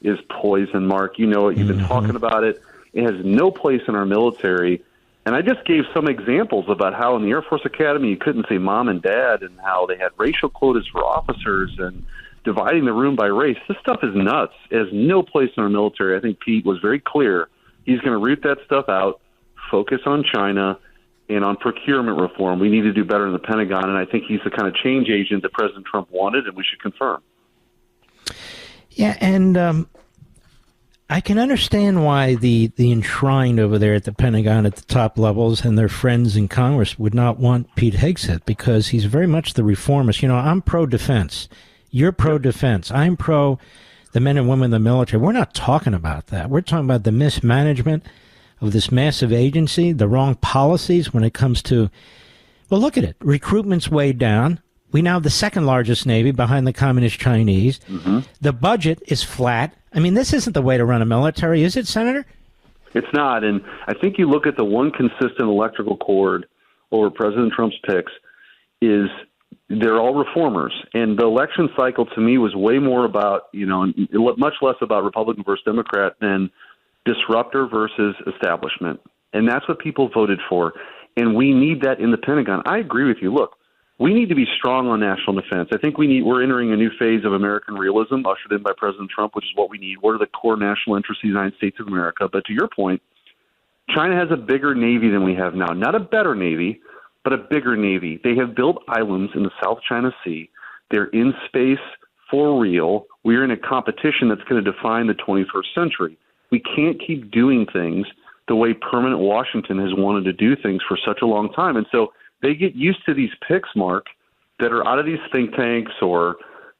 is poison, Mark. You know it. You've been talking about it. It has no place in our military. And I just gave some examples about how in the Air Force Academy you couldn't say mom and dad, and how they had racial quotas for officers and dividing the room by race. This stuff is nuts. It has no place in our military. I think Pete was very clear. He's going to root that stuff out, focus on China, and on procurement reform. We need to do better in the Pentagon, and I think he's the kind of change agent that President Trump wanted, and we should confirm. Yeah, and I can understand why the enshrined over there at the Pentagon at the top levels and their friends in Congress would not want Pete Hegseth, because he's very much the reformist. You know, I'm pro-defense. You're pro-defense. I'm pro the men and women in the military. We're not talking about that. We're talking about the mismanagement of this massive agency, the wrong policies when it comes to, well, look at it. Recruitment's way down. We now have the second largest Navy behind the Communist Chinese. Mm-hmm. The budget is flat. I mean, this isn't the way to run a military, is it, Senator? It's not. And I think you look at the one consistent electrical cord over President Trump's picks is they're all reformers. And the election cycle to me was way more about, much less about Republican versus Democrat than disruptor versus establishment. And that's what people voted for. And we need that in the Pentagon. I agree with you. Look, we need to be strong on national defense. I think we're entering a new phase of American realism ushered in by President Trump, which is what we need. What are the core national interests of the United States of America? But to your point, China has a bigger Navy than we have now. Not a better Navy, but a bigger Navy. They have built islands in the South China Sea. They're in space for real. We're in a competition that's going to define the 21st century. We can't keep doing things the way permanent Washington has wanted to do things for such a long time. And so they get used to these picks, Mark, that are out of these think tanks or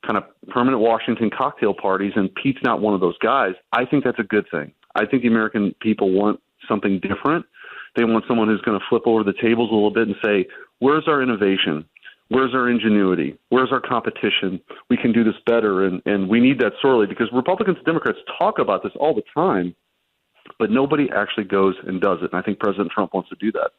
kind of permanent Washington cocktail parties, and Pete's not one of those guys. I think that's a good thing. I think the American people want something different. They want someone who's going to flip over the tables a little bit and say, where's our innovation? Where's our ingenuity? Where's our competition? We can do this better, and we need that sorely, because Republicans and Democrats talk about this all the time, but nobody actually goes and does it, and I think President Trump wants to do that.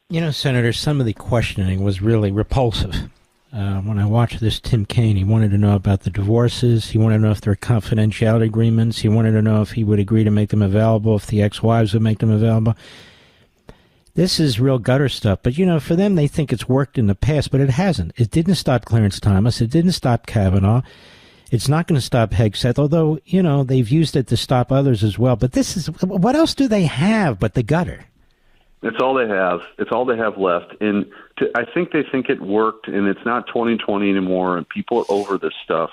You know, Senator, some of the questioning was really repulsive. When I watched this, Tim Kaine, he wanted to know about the divorces. He wanted to know if there were confidentiality agreements. He wanted to know if he would agree to make them available, if the ex-wives would make them available. This is real gutter stuff. But, you know, for them, they think it's worked in the past, but it hasn't. It didn't stop Clarence Thomas. It didn't stop Kavanaugh. It's not going to stop Hegseth, although, you know, they've used it to stop others as well. But this is, what else do they have but the gutter? It's all they have. It's all they have left. And I think they think it worked, and it's not 2020 anymore, and people are over this stuff.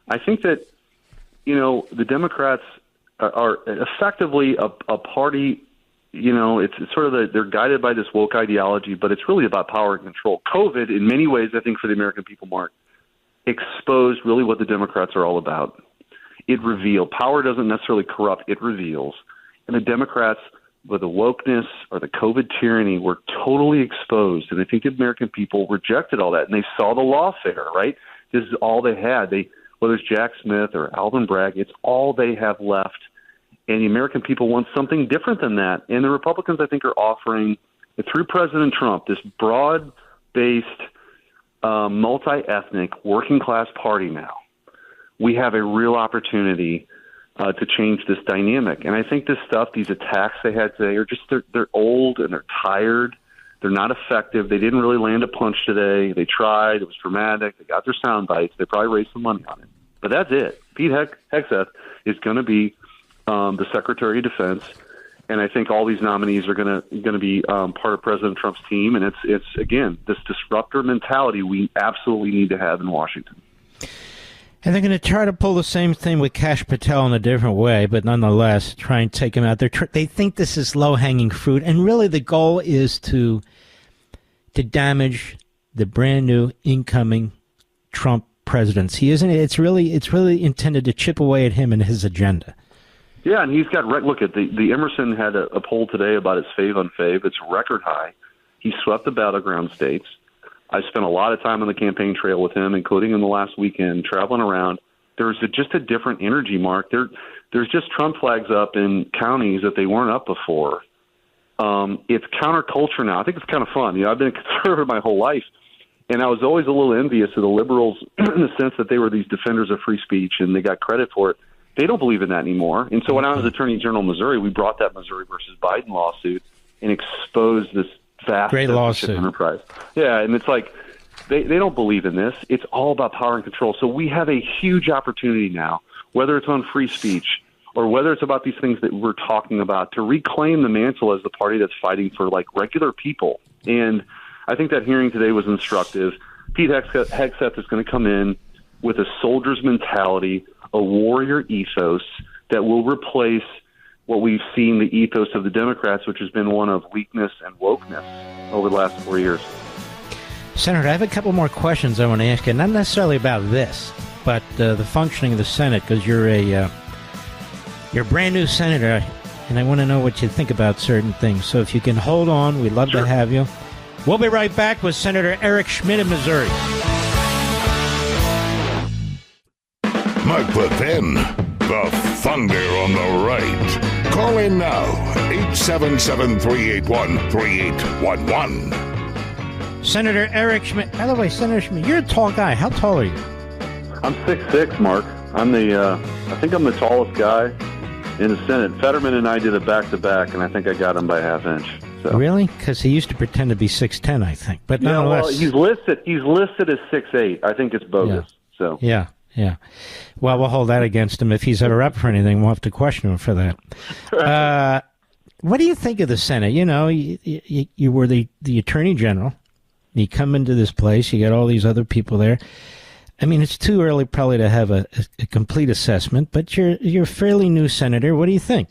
I think that, you know, the Democrats are effectively a party, you know, it's sort of they're guided by this woke ideology, but it's really about power and control. COVID, in many ways, I think for the American people, Mark, exposed really what the Democrats are all about. It revealed. Power doesn't necessarily corrupt. It reveals. And the Democrats, with the wokeness or the COVID tyranny, were totally exposed. And I think the American people rejected all that. And they saw the lawfare, right? This is all they had. Whether it's Jack Smith or Alvin Bragg, it's all they have left. And the American people want something different than that. And the Republicans, I think, are offering, through President Trump, this broad-based, multi-ethnic, working-class party now. We have a real opportunity to change this dynamic. And I think this stuff, these attacks they had today, are just they're old and they're tired. They're not effective. They didn't really land a punch today. They tried. It was dramatic. They got their sound bites. They probably raised some money on it. But that's it. Pete Hegseth is going to be the Secretary of Defense, and I think all these nominees are going to be part of President Trump's team. And it's again, this disruptor mentality we absolutely need to have in Washington. And they're going to try to pull the same thing with Kash Patel in a different way, but nonetheless try and take him out. They think this is low-hanging fruit, and really the goal is to damage the brand-new incoming Trump presidency, isn't it? It's really intended to chip away at him and his agenda. Yeah, and he's got look at the Emerson had a poll today about his fave-unfave. It's record high. He swept the battleground states. I spent a lot of time on the campaign trail with him, including in the last weekend, traveling around. There's just a different energy, Mark. There's just Trump flags up in counties that they weren't up before. It's counterculture now. I think it's kind of fun. You know, I've been a conservative my whole life, and I was always a little envious of the liberals in the sense that they were these defenders of free speech, and they got credit for it. They don't believe in that anymore. And so when I was Attorney General of Missouri, we brought that Missouri versus Biden lawsuit and exposed this vast great lawsuit enterprise. Yeah, and it's like they don't believe in this. It's all about power and control. So we have a huge opportunity now, whether it's on free speech or whether it's about these things that we're talking about, to reclaim the mantle as the party that's fighting for like regular people. And I think that hearing today was instructive. Pete Hegseth is going to come in with a soldier's mentality, a warrior ethos that will replace what we've seen the ethos of the Democrats, which has been one of weakness and wokeness over the last 4 years. Senator, I have a couple more questions I want to ask you, not necessarily about this, but the functioning of the Senate, because you're a brand new senator, and I want to know what you think about certain things. So if you can hold on, we'd love to have you. We'll be right back with Senator Eric Schmitt of Missouri. Mark Levin, the thunder on the right. Call in now, 877-381-3811. Senator Eric Schmitt. By the way, Senator Schmitt, you're a tall guy. How tall are you? I'm 6'6", Mark. I think I'm the tallest guy in the Senate. Fetterman and I did a back-to-back, and I think I got him by half inch. So. Really? Because he used to pretend to be 6'10", I think. But nonetheless, well, he's listed as 6'8". I think it's bogus. Yeah. So yeah. Well, we'll hold that against him. If he's ever up for anything, we'll have to question him for that. Right. What do you think of the Senate? You know, you were the Attorney General. You come into this place. You got all these other people there. I mean, it's too early probably to have a complete assessment, but you're a fairly new senator. What do you think?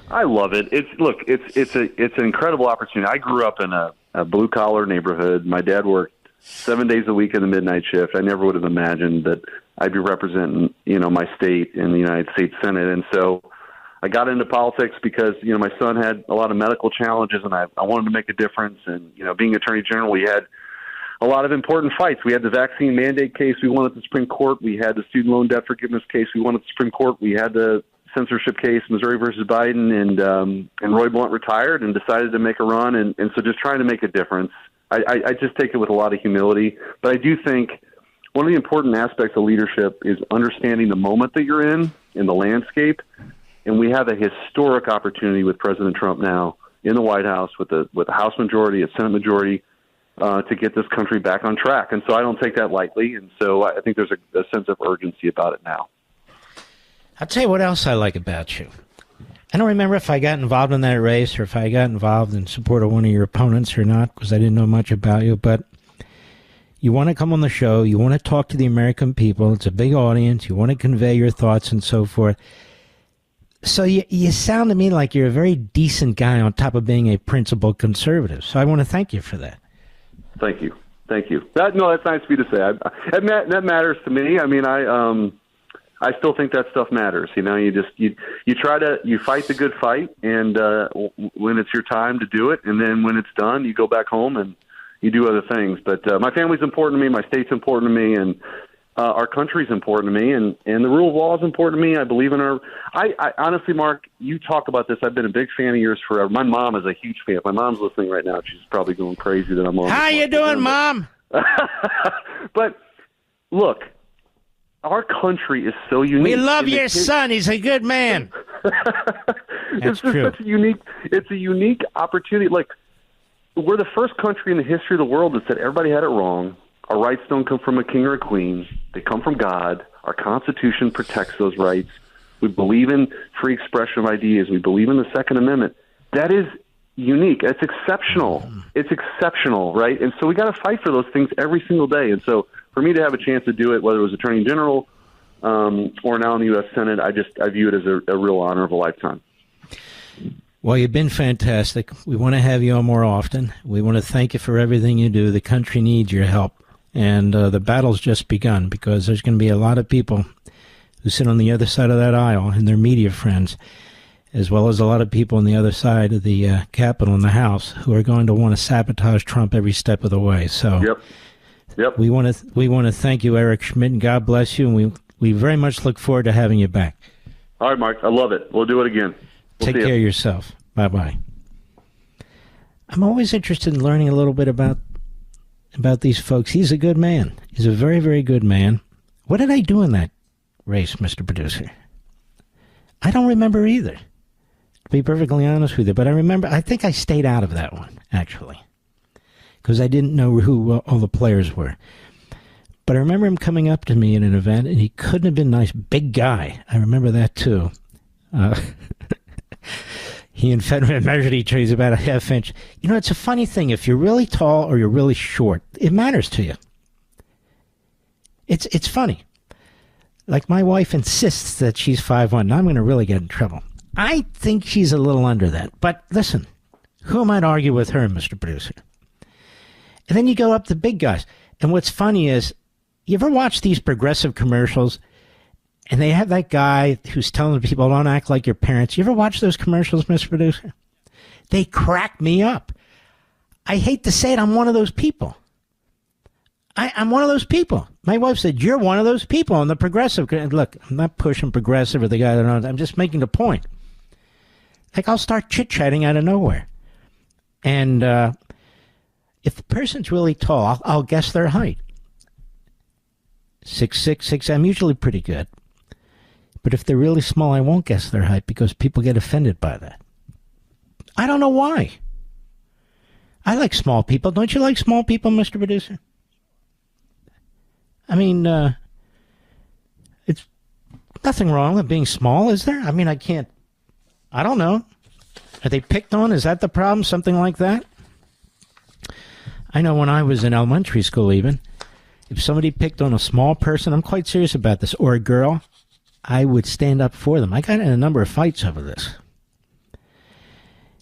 I love it. It's an incredible opportunity. I grew up in a blue collar neighborhood. My dad worked 7 days a week in the midnight shift. I never would have imagined that I'd be representing, my state in the United States Senate. And so I got into politics because, my son had a lot of medical challenges, and I wanted to make a difference. And, being Attorney General, we had a lot of important fights. We had the vaccine mandate case we won at the Supreme Court. We had the student loan debt forgiveness case we won at the Supreme Court. We had the censorship case, Missouri versus Biden, and Roy Blunt retired and decided to make a run. And so just trying to make a difference. I just take it with a lot of humility. But I do think one of the important aspects of leadership is understanding the moment that you're in the landscape. And we have a historic opportunity with President Trump now in the White House with a House majority, a Senate majority, to get this country back on track. And so I don't take that lightly. And so I think there's a sense of urgency about it now. I'll tell you what else I like about you. I don't remember if I got involved in that race or if I got involved in support of one of your opponents or not, because I didn't know much about you. But you want to come on the show. You want to talk to the American people. It's a big audience. You want to convey your thoughts and so forth. So you sound to me like you're a very decent guy on top of being a principled conservative. So I want to thank you for that. Thank you. That's nice of you to say. That matters to me. I mean, I still think that stuff matters. You fight the good fight, and when it's your time to do it, and then when it's done, you go back home and you do other things. But my family's important to me, my state's important to me, and our country's important to me, and the rule of law is important to me. I believe in I honestly, Mark, you talk about this. I've been a big fan of yours forever. My mom is a huge fan. My mom's listening right now. She's probably going crazy that I'm on. How you doing, Mom? But look, our country is so unique. We love your son. He's a good man. It's true. It's a unique opportunity. Like, we're the first country in the history of the world that said everybody had it wrong. Our rights don't come from a king or a queen. They come from God. Our Constitution protects those rights. We believe in free expression of ideas. We believe in the Second Amendment. That is unique. It's exceptional. It's exceptional, right? And so we got to fight for those things every single day. And so for me to have a chance to do it, whether it was Attorney General or now in the U.S. Senate, I view it as a real honor of a lifetime. Well, you've been fantastic. We want to have you on more often. We want to thank you for everything you do. The country needs your help. And the battle's just begun, because there's going to be a lot of people who sit on the other side of that aisle and their media friends, as well as a lot of people on the other side of the Capitol and the House who are going to want to sabotage Trump every step of the way. So Yep. we want to thank you, Eric Schmitt, and God bless you. And we very much look forward to having you back. All right, Mark. I love it. We'll do it again. Take care of yourself. Bye-bye. I'm always interested in learning a little bit about these folks. He's a good man. He's a very, very good man. What did I do in that race, Mr. Producer? I don't remember either, to be perfectly honest with you. But I think I stayed out of that one, actually, because I didn't know who all the players were. But I remember him coming up to me in an event, and he couldn't have been nice. Big guy. I remember that, too. He and Fetterman measured each other. He's about a half inch. It's a funny thing. If you're really tall or you're really short, it matters to you. It's funny. Like, my wife insists that she's 5'1". Now I'm going to really get in trouble. I think she's a little under that. But listen, who am I to argue with her, Mr. Producer? And then you go up to big guys. And what's funny is, you ever watch these progressive commercials? And they have that guy who's telling people, don't act like your parents. You ever watch those commercials, Mr. Producer? They crack me up. I hate to say it, I'm one of those people. I'm one of those people. My wife said, you're one of those people on the progressive. Look, I'm not pushing progressive or the guy that knows. I'm just making the point. Like, I'll start chit-chatting out of nowhere. And if the person's really tall, I'll guess their height. 6'6", 6'. I'm usually pretty good. But if they're really small, I won't guess their height because people get offended by that. I don't know why. I like small people. Don't you like small people, Mr. Producer? I mean, it's nothing wrong with being small, is there? I mean, I don't know. Are they picked on? Is that the problem? Something like that? I know when I was in elementary school even, if somebody picked on a small person, I'm quite serious about this, or a girl, I would stand up for them. I got in a number of fights over this.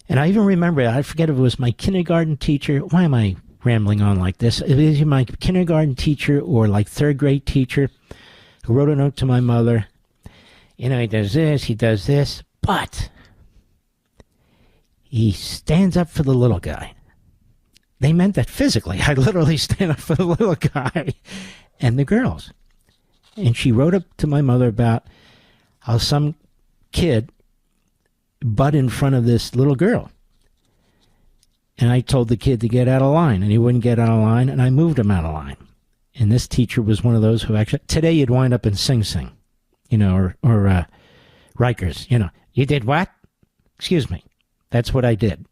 And I even remember, I forget if it was my kindergarten teacher. Why am I rambling on like this. It is my kindergarten teacher or like third grade teacher who wrote a note to my mother. He does this, he does this, but he stands up for the little guy. They meant that physically. I literally stand up for the little guy and the girls. And she wrote up to my mother about how some kid butt in front of this little girl. And I told the kid to get out of line, and he wouldn't get out of line, and I moved him out of line. And this teacher was one of those who actually, today you'd wind up in Sing Sing, or Rikers. You did what? Excuse me. That's what I did.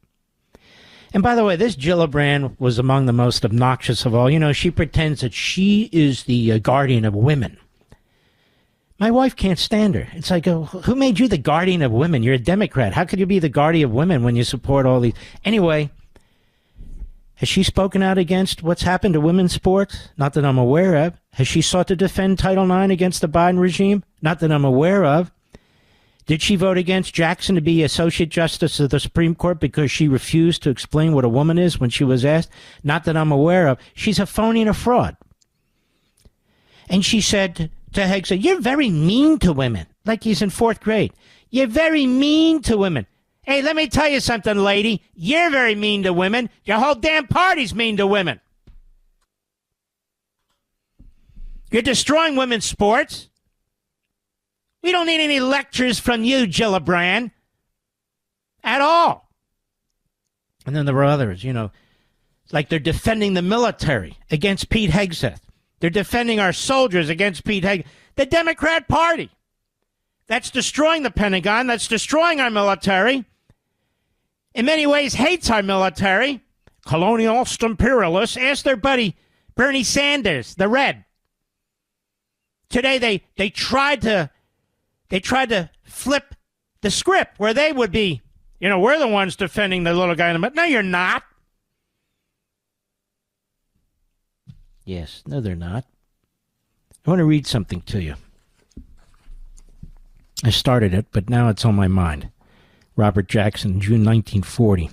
And by the way, this Gillibrand was among the most obnoxious of all. She pretends that she is the guardian of women. My wife can't stand her. It's like, who made you the guardian of women? You're a Democrat. How could you be the guardian of women when you support all these? Anyway, has she spoken out against what's happened to women's sports? Not that I'm aware of. Has she sought to defend Title IX against the Biden regime? Not that I'm aware of. Did she vote against Jackson to be Associate Justice of the Supreme Court because she refused to explain what a woman is when she was asked? Not that I'm aware of. She's a phony and a fraud. And she said to Hegseth, you're very mean to women. Like he's in fourth grade. You're very mean to women. Hey, let me tell you something, lady. You're very mean to women. Your whole damn party's mean to women. You're destroying women's sports. We don't need any lectures from you, Gillibrand, at all. And then there were others, like they're defending the military against Pete Hegseth. They're defending our soldiers against Pete Hegseth. The Democrat Party. That's destroying the Pentagon. That's destroying our military. In many ways, hates our military. Colonialist imperialists. Ask their buddy Bernie Sanders, the Red. Today they tried to flip the script where they would be, we're the ones defending the little guy in the middle. No, you're not. Yes, no, they're not. I want to read something to you. I started it, but now it's on my mind. Robert Jackson, June 1940.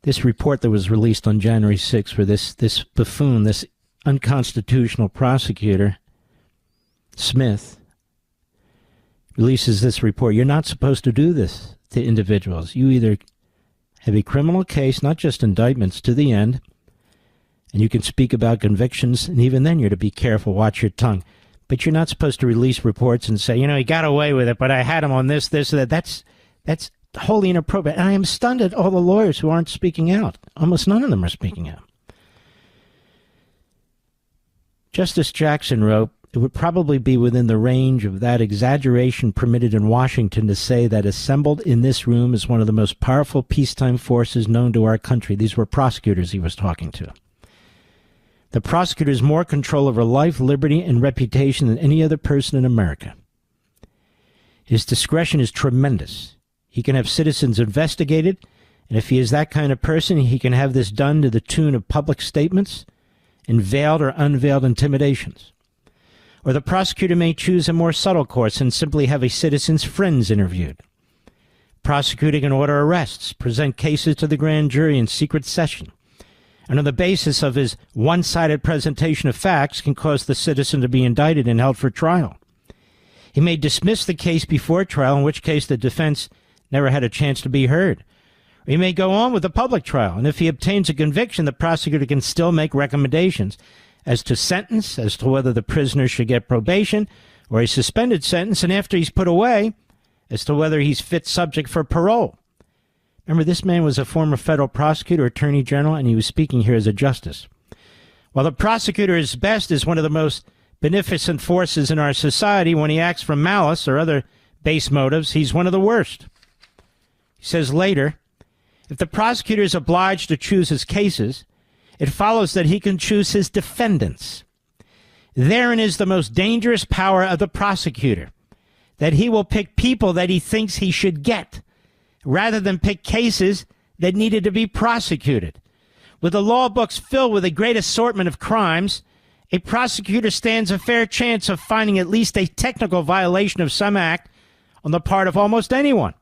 This report that was released on January 6th for this buffoon, this unconstitutional prosecutor, Smith, releases this report. You're not supposed to do this to individuals. You either have a criminal case, not just indictments, to the end, and you can speak about convictions, and even then you're to be careful, watch your tongue. But you're not supposed to release reports and say, he got away with it, but I had him on this, or that. That's wholly inappropriate. And I am stunned at all the lawyers who aren't speaking out. Almost none of them are speaking out. Justice Jackson wrote, it would probably be within the range of that exaggeration permitted in Washington to say that assembled in this room is one of the most powerful peacetime forces known to our country. These were prosecutors he was talking to. The prosecutor has more control over life, liberty, and reputation than any other person in America. His discretion is tremendous. He can have citizens investigated, and if he is that kind of person, he can have this done to the tune of public statements and veiled or unveiled intimidations. Or the prosecutor may choose a more subtle course and simply have a citizen's friends interviewed. Prosecutor can order arrests, present cases to the grand jury in secret session, and on the basis of his one-sided presentation of facts can cause the citizen to be indicted and held for trial. He may dismiss the case before trial, in which case the defense never had a chance to be heard. Or he may go on with the public trial, and if he obtains a conviction, the prosecutor can still make recommendations as to sentence, as to whether the prisoner should get probation or a suspended sentence, and after he's put away, as to whether he's fit subject for parole. Remember, this man was a former federal prosecutor, attorney general, and he was speaking here as a justice. While the prosecutor is best is one of the most beneficent forces in our society, when he acts from malice or other base motives, he's one of the worst. He says later, if the prosecutor is obliged to choose his cases, it follows that he can choose his defendants. Therein is the most dangerous power of the prosecutor, that he will pick people that he thinks he should get, rather than pick cases that needed to be prosecuted. With the law books filled with a great assortment of crimes, a prosecutor stands a fair chance of finding at least a technical violation of some act on the part of almost anyone.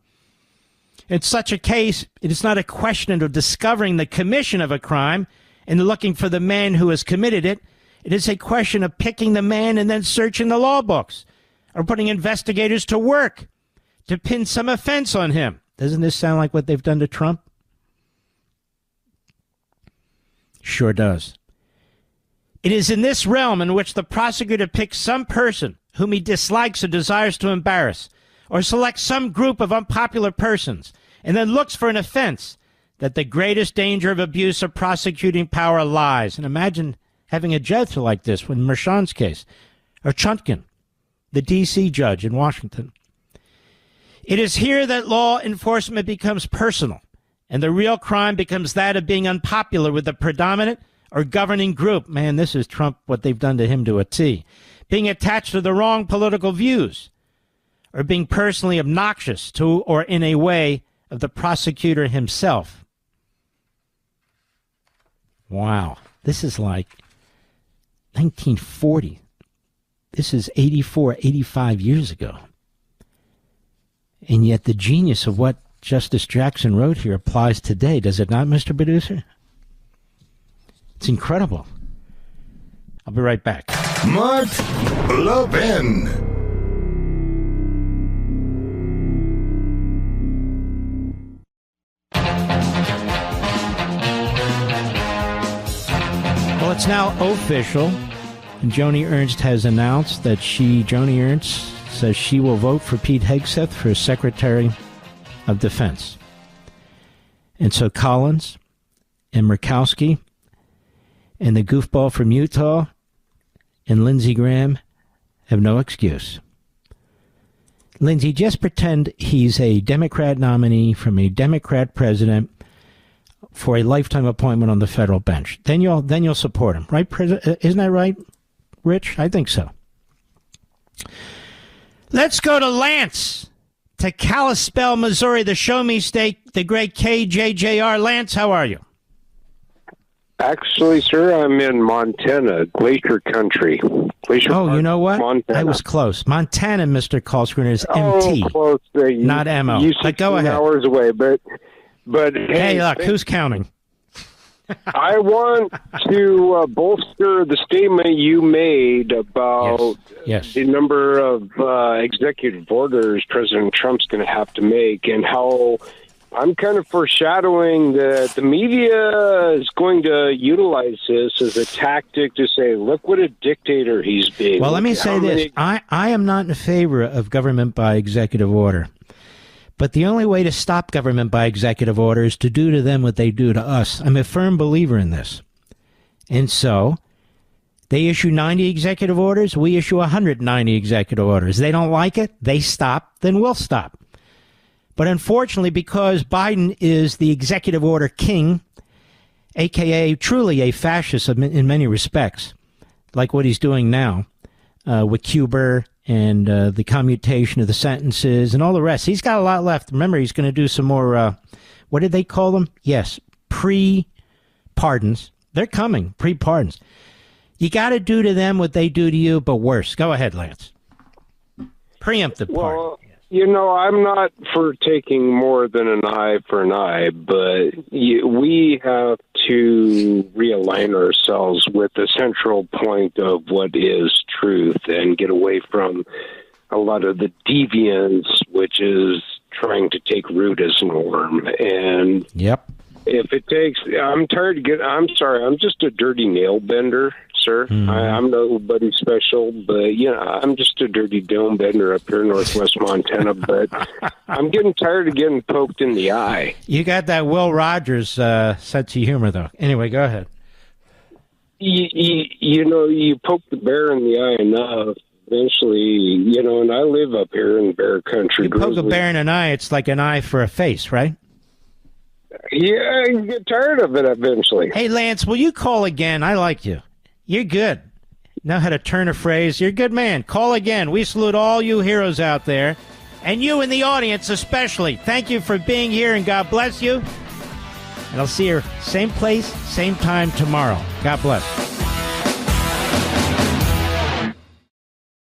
In such a case, it is not a question of discovering the commission of a crime and looking for the man who has committed it. It is a question of picking the man and then searching the law books or putting investigators to work to pin some offense on him. Doesn't this sound like what they've done to Trump? Sure does. It is in this realm in which the prosecutor picks some person whom he dislikes or desires to embarrass, or selects some group of unpopular persons, and then looks for an offense, that the greatest danger of abuse of prosecuting power lies. And imagine having a judge like this in Merchan's case, or Chutkan, the D.C. judge in Washington. It is here that law enforcement becomes personal, and the real crime becomes that of being unpopular with the predominant or governing group. Man, this is Trump, what they've done to him to a T. Being attached to the wrong political views, or being personally obnoxious to or in a way of the prosecutor himself. Wow. This is like 1940. This is 84, 85 years ago. And yet the genius of what Justice Jackson wrote here applies today, does it not, Mr. Producer? It's incredible. I'll be right back. Mark Levin. Well, it's now official, and Joni Ernst has announced that Joni Ernst says she will vote for Pete Hegseth for Secretary of Defense. And so Collins and Murkowski and the goofball from Utah and Lindsey Graham have no excuse. Lindsey, just pretend he's a Democrat nominee from a Democrat president for a lifetime appointment on the federal bench. Then you'll support him, right? Isn't that right, Rich? I think so. Let's go to Lance, to Kalispell, Missouri, the show me state, the great KJJR. Lance, how are you? Actually, sir, I'm in Montana, Glacier Country. Glacier Park, you know what? Montana. I was close. Montana, Mr. Call Screener, is MT, close. not MO. But go ahead. Hours away, but hey, look, who's counting? I want to bolster the statement you made about the number of executive orders President Trump's going to have to make, and how I'm kind of foreshadowing that the media is going to utilize this as a tactic to say, look what a dictator he's being. Well, let me say this. I am not in favor of government by executive order. But the only way to stop government by executive order is to do to them what they do to us. I'm a firm believer in this. And so they issue 90 executive orders. We issue 190 executive orders. They don't like it. They stop. Then we'll stop. But unfortunately, because Biden is the executive order king, a.k.a. truly a fascist in many respects, like what he's doing now with Cuba and the commutation of the sentences and all the rest. He's got a lot left. Remember, he's going to do some more, what did they call them? Yes, pre-pardons. They're coming, pre-pardons. You got to do to them what they do to you, but worse. Go ahead, Lance. Preemptive pardon. Well, you know, I'm not for taking more than an eye for an eye, but we have to realign ourselves with the central point of what is truth and get away from a lot of the deviance, which is trying to take root as norm. And if it takes, I'm just a dirty nail bender, sir. I'm nobody special, but I'm just a dirty nail bender up here in northwest Montana. But I'm getting tired of getting poked in the eye. You got that Will Rogers sense of humor, though. Anyway, go ahead. You poke the bear in the eye enough, eventually, and I live up here in bear country. You poke a bear in an eye, it's like an eye for a face, right? Yeah, you get tired of it eventually. Hey, Lance, will you call again? I like you. You're good. Know how to turn a phrase. You're a good man. Call again. We salute all you heroes out there, and you in the audience especially. Thank you for being here, and God bless you. And I'll see you same place, same time tomorrow. God bless.